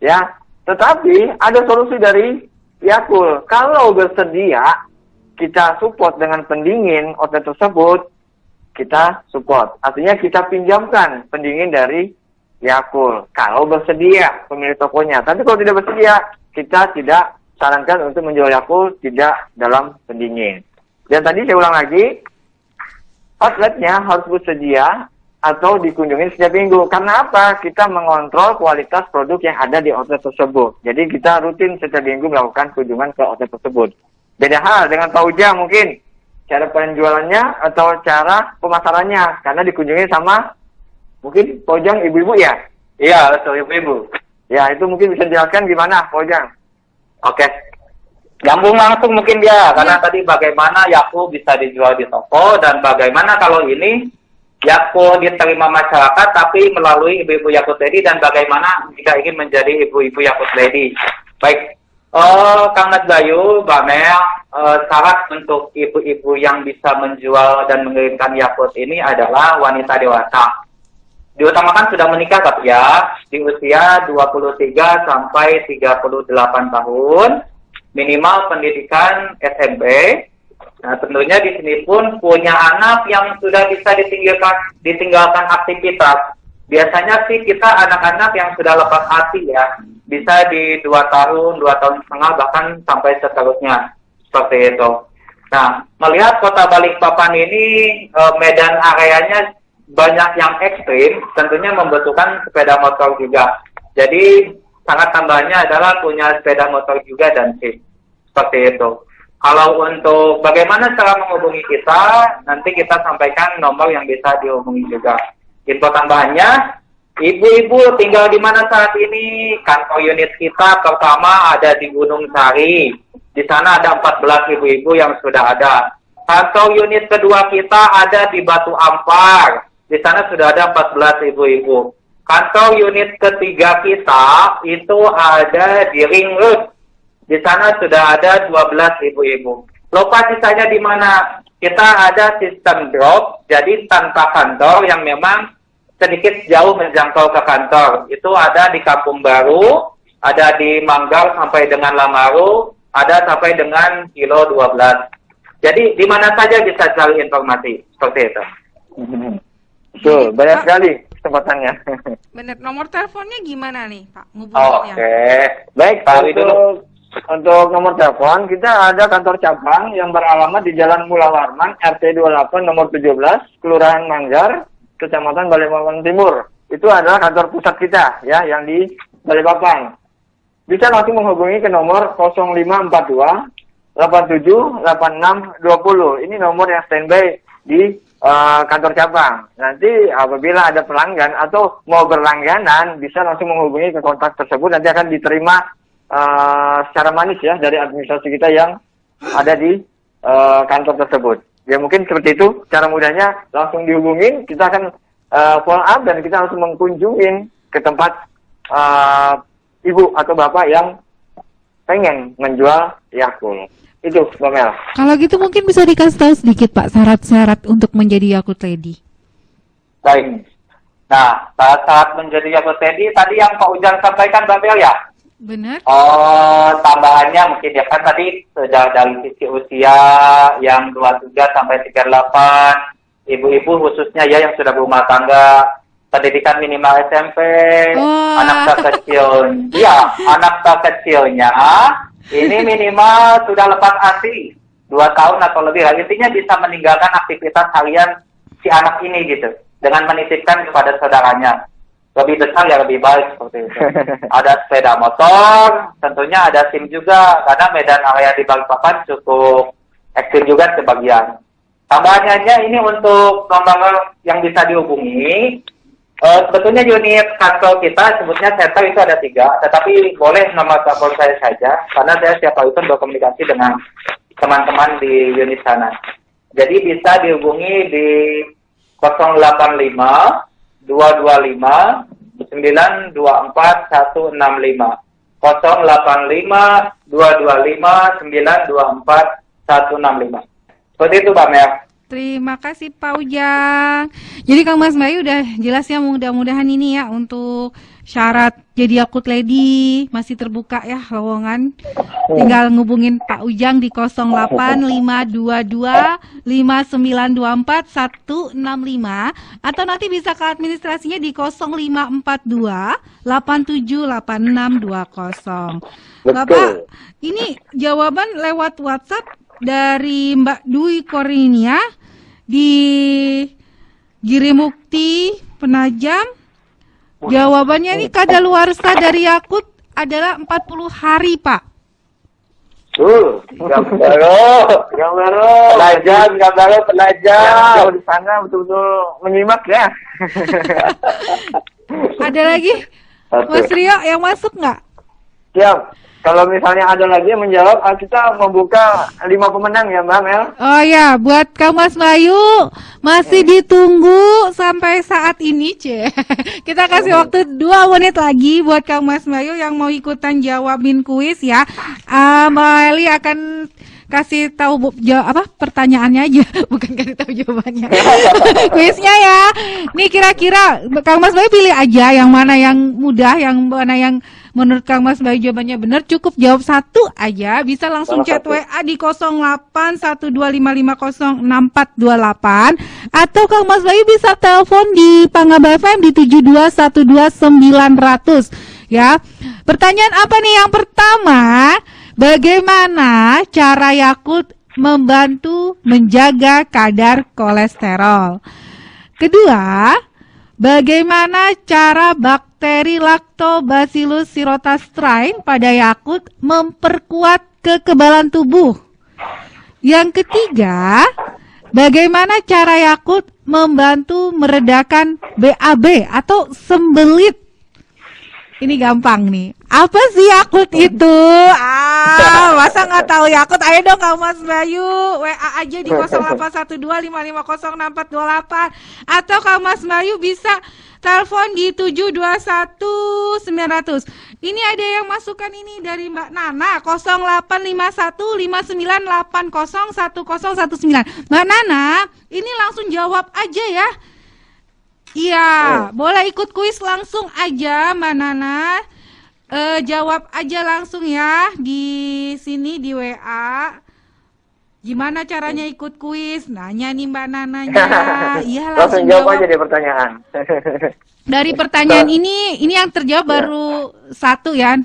Ya, tetapi ada solusi dari Yakult. Kalau bersedia, kita support dengan pendingin outlet tersebut, kita support. Artinya kita pinjamkan pendingin dari Yakult. Kalau bersedia pemilik tokonya. Tapi kalau tidak bersedia, kita tidak sarankan untuk menjual Yakult tidak dalam pendingin. Dan tadi saya ulang lagi, outletnya harus bersedia atau dikunjungi setiap minggu. Karena apa? Kita mengontrol kualitas produk yang ada di outlet tersebut. Jadi kita rutin setiap minggu melakukan kunjungan ke outlet tersebut. Beda hal dengan Pak Ujang mungkin. Cara penjualannya atau cara pemasarannya. Karena dikunjungi sama mungkin Pak Ujang ibu-ibu ya? Iya, betul ibu-ibu. Ya, itu mungkin bisa dijelaskan gimana Pak Ujang? Oke. Nyambung langsung mungkin dia, karena tadi bagaimana Yakult bisa dijual di toko, dan bagaimana kalau ini Yakult diterima masyarakat tapi melalui ibu-ibu Yakult Lady, dan bagaimana jika ingin menjadi ibu-ibu Yakult Lady. Baik, Kang Mas Bayu, Mbak Mel, syarat untuk ibu-ibu yang bisa menjual dan mengirimkan Yakult ini adalah wanita dewasa. Diutamakan sudah menikah tapi ya, di usia 23 sampai 38 tahun, minimal pendidikan SMP. Nah, tentunya di sini pun punya anak yang sudah bisa ditinggalkan aktivitas. Biasanya sih kita anak-anak yang sudah lepas hati ya, bisa di 2 tahun, 2 tahun setengah, bahkan sampai seterusnya. Seperti itu. Nah, melihat kota Balikpapan ini, medan areanya banyak yang ekstrim, tentunya membutuhkan sepeda motor juga. Jadi, sangat tambahannya adalah punya sepeda motor juga dan SIM. Seperti itu. Kalau untuk bagaimana cara menghubungi kita, nanti kita sampaikan nomor yang bisa dihubungi juga. Info tambahannya, ibu-ibu tinggal di mana saat ini? Kantor unit kita pertama ada di Gunung Sari. Di sana ada 14 ibu-ibu yang sudah ada. Kantor unit kedua kita ada di Batu Ampar. Di sana sudah ada 14 ibu-ibu. Kantor unit ketiga kita itu ada di Ring Road. Di sana sudah ada 12 ibu-ibu. Lokasi saya di mana? Kita ada sistem drop, jadi tanpa kantor yang memang sedikit jauh menjangkau ke kantor. Itu ada di Kampung Baru, ada di Manggar sampai dengan Lamaru, ada sampai dengan Kilo 12. Jadi di mana saja bisa cari informasi. Seperti itu. Betul, banyak sekali kesempatannya. Bener, nomor teleponnya gimana nih Pak? Oke. Baik, untuk nomor telepon, kita ada kantor cabang yang beralamat di Jalan Mula Warman, RT 28 nomor 17, Kelurahan Manggar, Kecamatan Balikpapan Timur. Itu adalah kantor pusat kita, ya, yang di Balikpapan. Bisa langsung menghubungi ke nomor 0542 87 86 20. Ini nomor yang standby di kantor cabang. Nanti apabila ada pelanggan atau mau berlangganan, bisa langsung menghubungi ke kontak tersebut. Nanti akan diterima secara manis ya dari administrasi kita yang ada di kantor tersebut. Ya mungkin seperti itu cara mudahnya, langsung dihubungin, kita akan follow up dan kita langsung mengunjungin ke tempat ibu atau bapak yang pengen menjual Yakult. Itu Mbak Mel. Kalau gitu mungkin bisa dikasih tahu sedikit Pak syarat-syarat untuk menjadi Yakult Lady. Baik. Nah, saat menjadi Yakult Lady tadi yang Pak Ujang sampaikan Mbak Mel ya? Benar. Tambahannya mungkin ya kan tadi sudah dari sisi usia yang 23 sampai 38, ibu-ibu khususnya ya yang sudah berumah tangga, pendidikan minimal SMP, anak kecil. Iya, anak kecilnya ini minimal sudah lepas ASI 2 tahun atau lebih. Intinya bisa meninggalkan aktivitas harian si anak ini gitu, dengan menitipkan kepada saudaranya. Lebih besar ya lebih baik seperti itu. Ada sepeda motor, tentunya ada SIM juga, karena medan area di Balikpapan cukup ekstrim juga sebagian. Tambahannya ini untuk nomor yang bisa dihubungi. Sebetulnya unit kantor kita sebutnya center itu ada 3, tetapi boleh nomor telepon saya saja, karena saya setiap hari itu berkomunikasi dengan teman-teman di unit sana. Jadi bisa dihubungi di 085 225 924 165 085 225 924 165. Seperti itu Mbak Mel. Terima kasih Pak Ujang. Jadi Kang Mas Bayu udah jelas ya, mudah-mudahan ini ya untuk syarat jadi Yakult Lady masih terbuka ya lowongan. Tinggal ngubungin Pak Ujang di 08522 5924 165 atau nanti bisa ke administrasinya di 0542 878620. Bapak, ini jawaban lewat WhatsApp dari Mbak Dwi Korinia di Girimukti Penajam. Jawabannya ini kadaluarsa dari Yakult adalah 40 hari, Pak. Gambar pelajar di sana betul-betul menyimak ya. Ada lagi, Mas Rio yang masuk nggak? Siap. Kalau misalnya ada lagi yang menjawab, kita membuka 5 pemenang ya Mbak Mel. Oh ya, buat Kang Mas Bayu masih ditunggu sampai saat ini, Kita kasih waktu 2 menit lagi buat Kang Mas Bayu yang mau ikutan jawabin kuis ya. Mbak Eli akan kasih tahu pertanyaannya aja, bukan kasih tahu jawabannya. Kuisnya ya. Nih kira-kira Kang Mas Bayu pilih aja yang mana yang mudah, yang mana yang menurut Kang Mas Bayu jawabannya benar. Cukup jawab 1 aja. Bisa langsung chat WA di 0812550648 atau Kang Mas Bayu bisa telepon di Pangaba FM di 7212900 ya. Pertanyaan apa nih yang pertama? Bagaimana cara Yakult membantu menjaga kadar kolesterol? Kedua, bagaimana cara bakteri Lactobacillus rhamnosus pada Yakult memperkuat kekebalan tubuh? Yang ketiga, bagaimana cara Yakult membantu meredakan BAB atau sembelit? Ini gampang nih. Apa sih Yakult itu? Masa nggak tahu Yakult? Ayo dong Kang Mas Bayu, WA aja di 0812550648 atau Kang Mas Bayu bisa telepon di 7212900. Ini ada yang masukkan ini dari Mbak Nana 085159801019. Mbak Nana, ini langsung jawab aja ya. Iya, boleh ikut kuis langsung aja Mbak Nana. Jawab aja langsung ya di sini di WA. Gimana caranya ikut kuis? Nanya nih Mbak Nananya. Iya, langsung jawab aja deh pertanyaan. Dari pertanyaan ini yang terjawab baru 1 ya.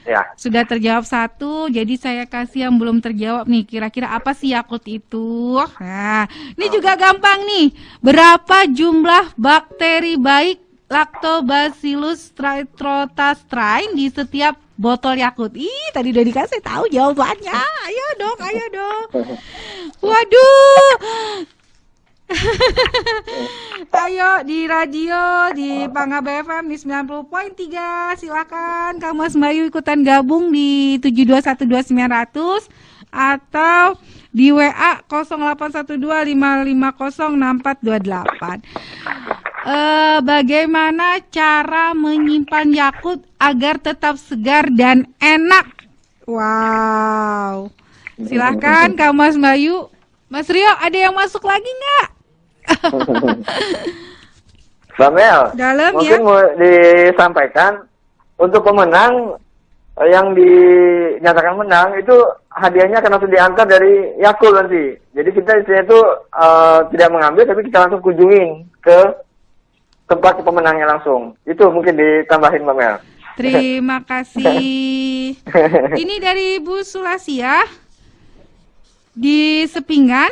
Ya. Sudah terjawab 1, jadi saya kasih yang belum terjawab nih. Kira-kira apa sih Yakult itu? Nah, ini juga gampang nih. Berapa jumlah bakteri baik Lactobacillus rhamnosus di setiap botol Yakult? Ih, tadi udah dikasih tahu jawabannya. Ayo dong. Waduh. Ayo di radio di Pangaba FM di 90.3. Silakan Kang Mas Bayu ikutan gabung di 7212900 atau di WA 0812550648. Bagaimana cara menyimpan Yakult agar tetap segar dan enak? Wow. Silakan Kang Mas Bayu. Mas Rio, ada yang masuk lagi nggak? Mbak Mel, Dalam, mungkin ya? mau disampaikan untuk pemenang yang dinyatakan menang itu hadiahnya akan langsung diantar dari Yakult nanti. Jadi kita istilahnya itu tidak mengambil, tapi kita langsung kunjungin ke tempat pemenangnya langsung. Itu mungkin ditambahin Mbak Mel. Terima kasih. Ini dari Bu Sulasia di Sepingan.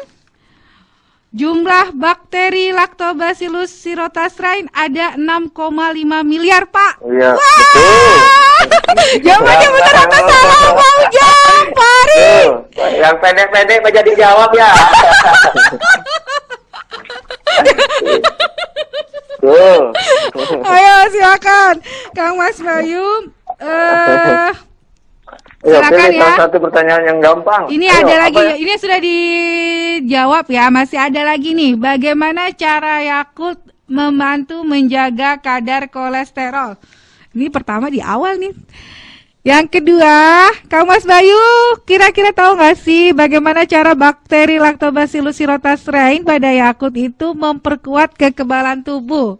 Jumlah bakteri Lactobacillus rhamnosus ada 6,5 miliar, Pak. Iya, Wah! betul. Jawabannya benar atau salah? Mau jawab, Pari. Yang pendek-pendek aja dijawab ya. Tuh. Ayo silakan, Kang Mas Bayu. Silakan ya. Salah satu pertanyaan yang gampang. Ini Ayo, ada lagi, ya? ini sudah dijawab ya. Masih ada lagi nih. Bagaimana cara Yakult membantu menjaga kadar kolesterol? Ini pertama di awal nih. Yang kedua, Kang Mas Bayu, kira-kira tahu nggak sih bagaimana cara bakteri Lactobacillus rhamnosus pada Yakult itu memperkuat kekebalan tubuh?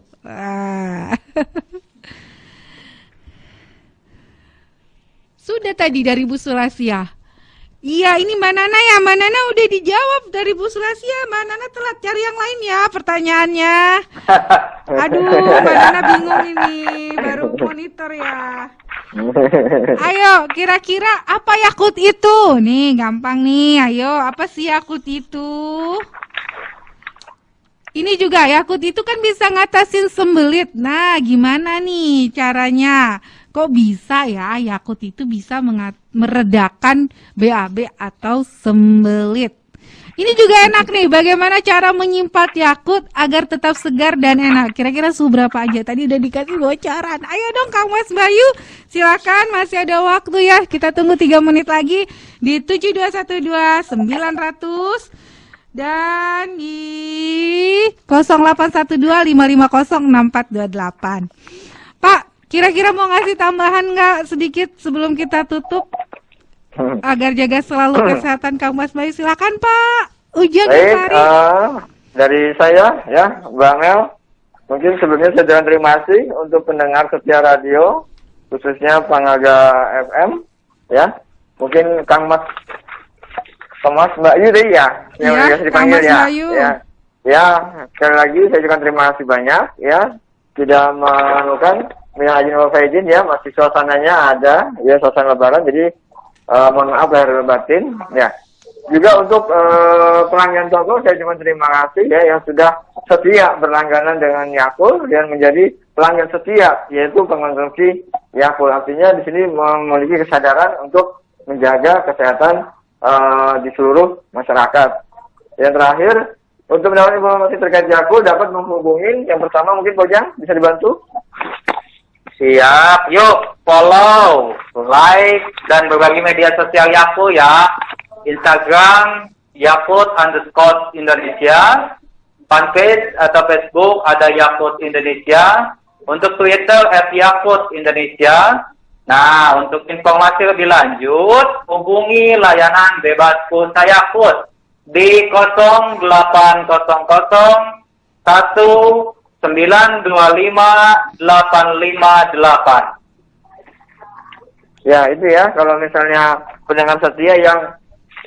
Sudah tadi dari Bu Sulasia. Iya, ini Mbak Nana ya. Mbak Nana udah dijawab dari Bu Sulasia. Mbak Nana telat cari yang lain ya pertanyaannya. Aduh, Mbak Nana bingung ini. Baru monitor ya. Ayo, kira-kira apa Yakult itu? Nih, gampang nih. Ayo, apa sih Yakult itu? Ini juga Yakult itu kan bisa ngatasin sembelit. Nah, gimana nih caranya? Kok bisa ya Yakult itu bisa meredakan BAB atau sembelit? Ini juga enak nih, bagaimana cara menyimpan Yakult agar tetap segar dan enak. Kira-kira suhu berapa aja? Tadi udah dikasih bocoran. Ayo dong Kang Mas Bayu, silakan, masih ada waktu ya. Kita tunggu 3 menit lagi di 7212-900 dan di 0812-550-6428. Pak, kira-kira mau ngasih tambahan nggak sedikit sebelum kita tutup? Agar jaga selalu kesehatan Kang Mas Bayu, silakan Pak. Ujang Baik, Hari. dari saya ya, Mbak Mel, mungkin sebelumnya saya ucapkan terima kasih untuk pendengar setia radio, khususnya Pangaga FM, ya. Mungkin Kang Mas Mbak Yu deh ya, yang biasa dipanggil ya. Ya, sekali lagi saya ucapkan terima kasih banyak, ya. Tidak melakukan minal aidin wal faizin ya, masih suasananya ada, ya suasana Lebaran, jadi mohon maaf lahir batin ya. Juga untuk pelanggan toko saya cuma terima kasih ya yang sudah setia berlangganan dengan Yakult dan menjadi pelanggan setia, yaitu pengonsumsi Yakult. Artinya di sini memiliki kesadaran untuk menjaga kesehatan di seluruh masyarakat. Yang terakhir, untuk mendapatkan informasi terkait Yakult dapat menghubungi yang pertama mungkin Bojang bisa dibantu. Siap, yuk follow, like, dan berbagi media sosial Yakult ya. Instagram Yakult_Indonesia, fanpage atau Facebook ada Yakult Indonesia, untuk Twitter @Yakult_Indonesia. Nah, untuk informasi lebih lanjut, hubungi layanan bebas pulsa Yakult di 0801-925-858. Ya, itu ya, kalau misalnya pendengar setia yang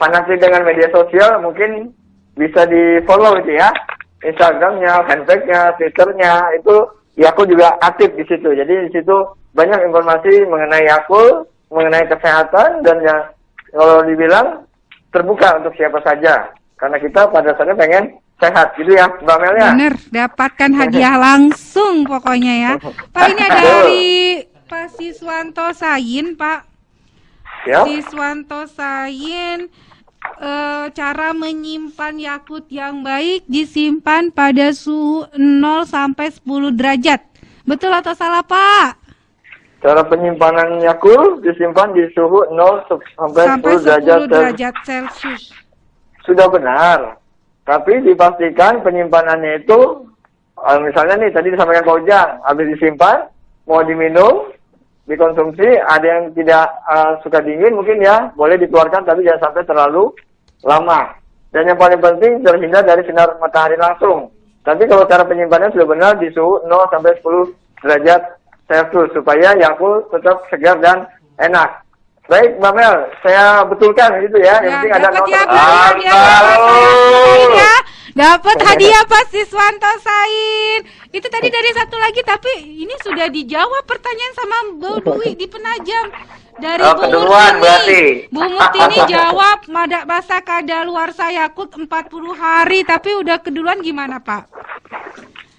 fanatik dengan media sosial, mungkin bisa di-follow itu ya. Instagramnya, fanpage-nya, Twitternya, itu Yakult juga aktif di situ. Jadi di situ banyak informasi mengenai Yakult, mengenai kesehatan, dan ya, kalau dibilang terbuka untuk siapa saja. Karena kita pada dasarnya pengen sehat, gitu ya, Mbak Mel ya. Bener, dapatkan hadiah langsung pokoknya ya. Pak, ini ada dari Pak Siswanto Sayin, Pak. Ya. Siswanto Sayin, cara menyimpan Yakult yang baik disimpan pada suhu 0 sampai 10 derajat. Betul atau salah, Pak? Cara penyimpanan Yakult disimpan di suhu 0 sampai 10 derajat Celcius. Sudah benar. Tapi dipastikan penyimpanannya itu, misalnya nih tadi disampaikan Pak Ujang, habis disimpan, mau diminum, dikonsumsi, ada yang tidak suka dingin mungkin ya, boleh dikeluarkan tapi jangan sampai terlalu lama. Dan yang paling penting terhindar dari sinar matahari langsung. Tapi kalau cara penyimpanannya sudah benar di suhu 0 sampai 10 derajat Celcius supaya Yakult tetap segar dan enak. Baik, Mbak Mel, saya betulkan gitu ya. Yang penting ada Dapat hadiah Pak Siswanto Sain. Itu tadi dari satu lagi, tapi ini sudah dijawab pertanyaan sama Bu Dwi di Penajam. Dari Bu Murtini. Bu Murtini jawab masa kadaluarsa Yakult 40 hari, tapi udah keduluan gimana, Pak?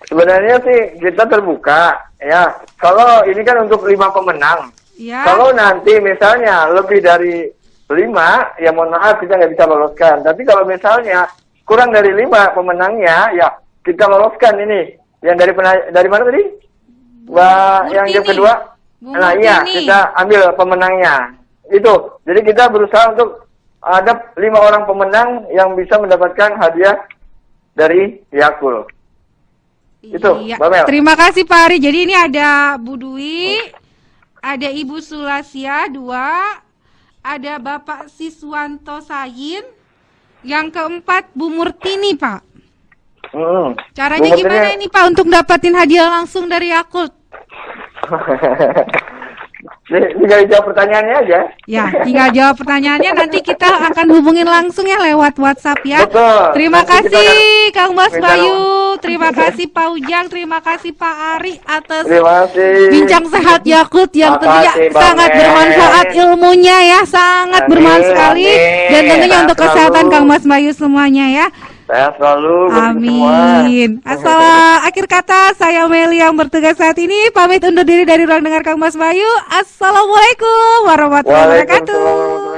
Sebenarnya sih kita terbuka ya. Kalau ini kan untuk 5 pemenang. Ya. Kalau nanti misalnya lebih dari 5, ya mohon maaf kita nggak bisa loloskan. Tapi kalau misalnya kurang dari 5 pemenangnya, ya kita loloskan ini. Yang dari mana tadi? Yang kedua? Nah iya, kita ambil pemenangnya. Itu. Jadi kita berusaha untuk ada 5 orang pemenang yang bisa mendapatkan hadiah dari Yakult. Itu, iya. Mbak Mel. Terima kasih Pak Ari. Jadi ini ada Bu Dwi, ada Ibu Sulasia 2, ada Bapak Siswanto Sayin, yang keempat Bu Murtini, Pak. Caranya gimana ini Pak untuk dapatin hadiah langsung dari Yakult? Tinggal jawab pertanyaannya aja. Ya, tinggal jawab pertanyaannya. Nanti kita akan hubungin langsung ya lewat WhatsApp ya. Betul. Terima kasih Kang Mas Bayu, terima kasih Pak Ujang, terima kasih Pak Ari atas bincang sehat Yakult yang tentunya sangat bermanfaat ilmunya ya, sangat bermanfaat sekali, dan tentunya untuk kesehatan Kang Mas Bayu semuanya ya. Saya selalu amin. Akhir kata saya Meli yang bertugas saat ini pamit undur diri dari ruang dengar Kang Mas Bayu. Assalamualaikum warahmatullahi wabarakatuh.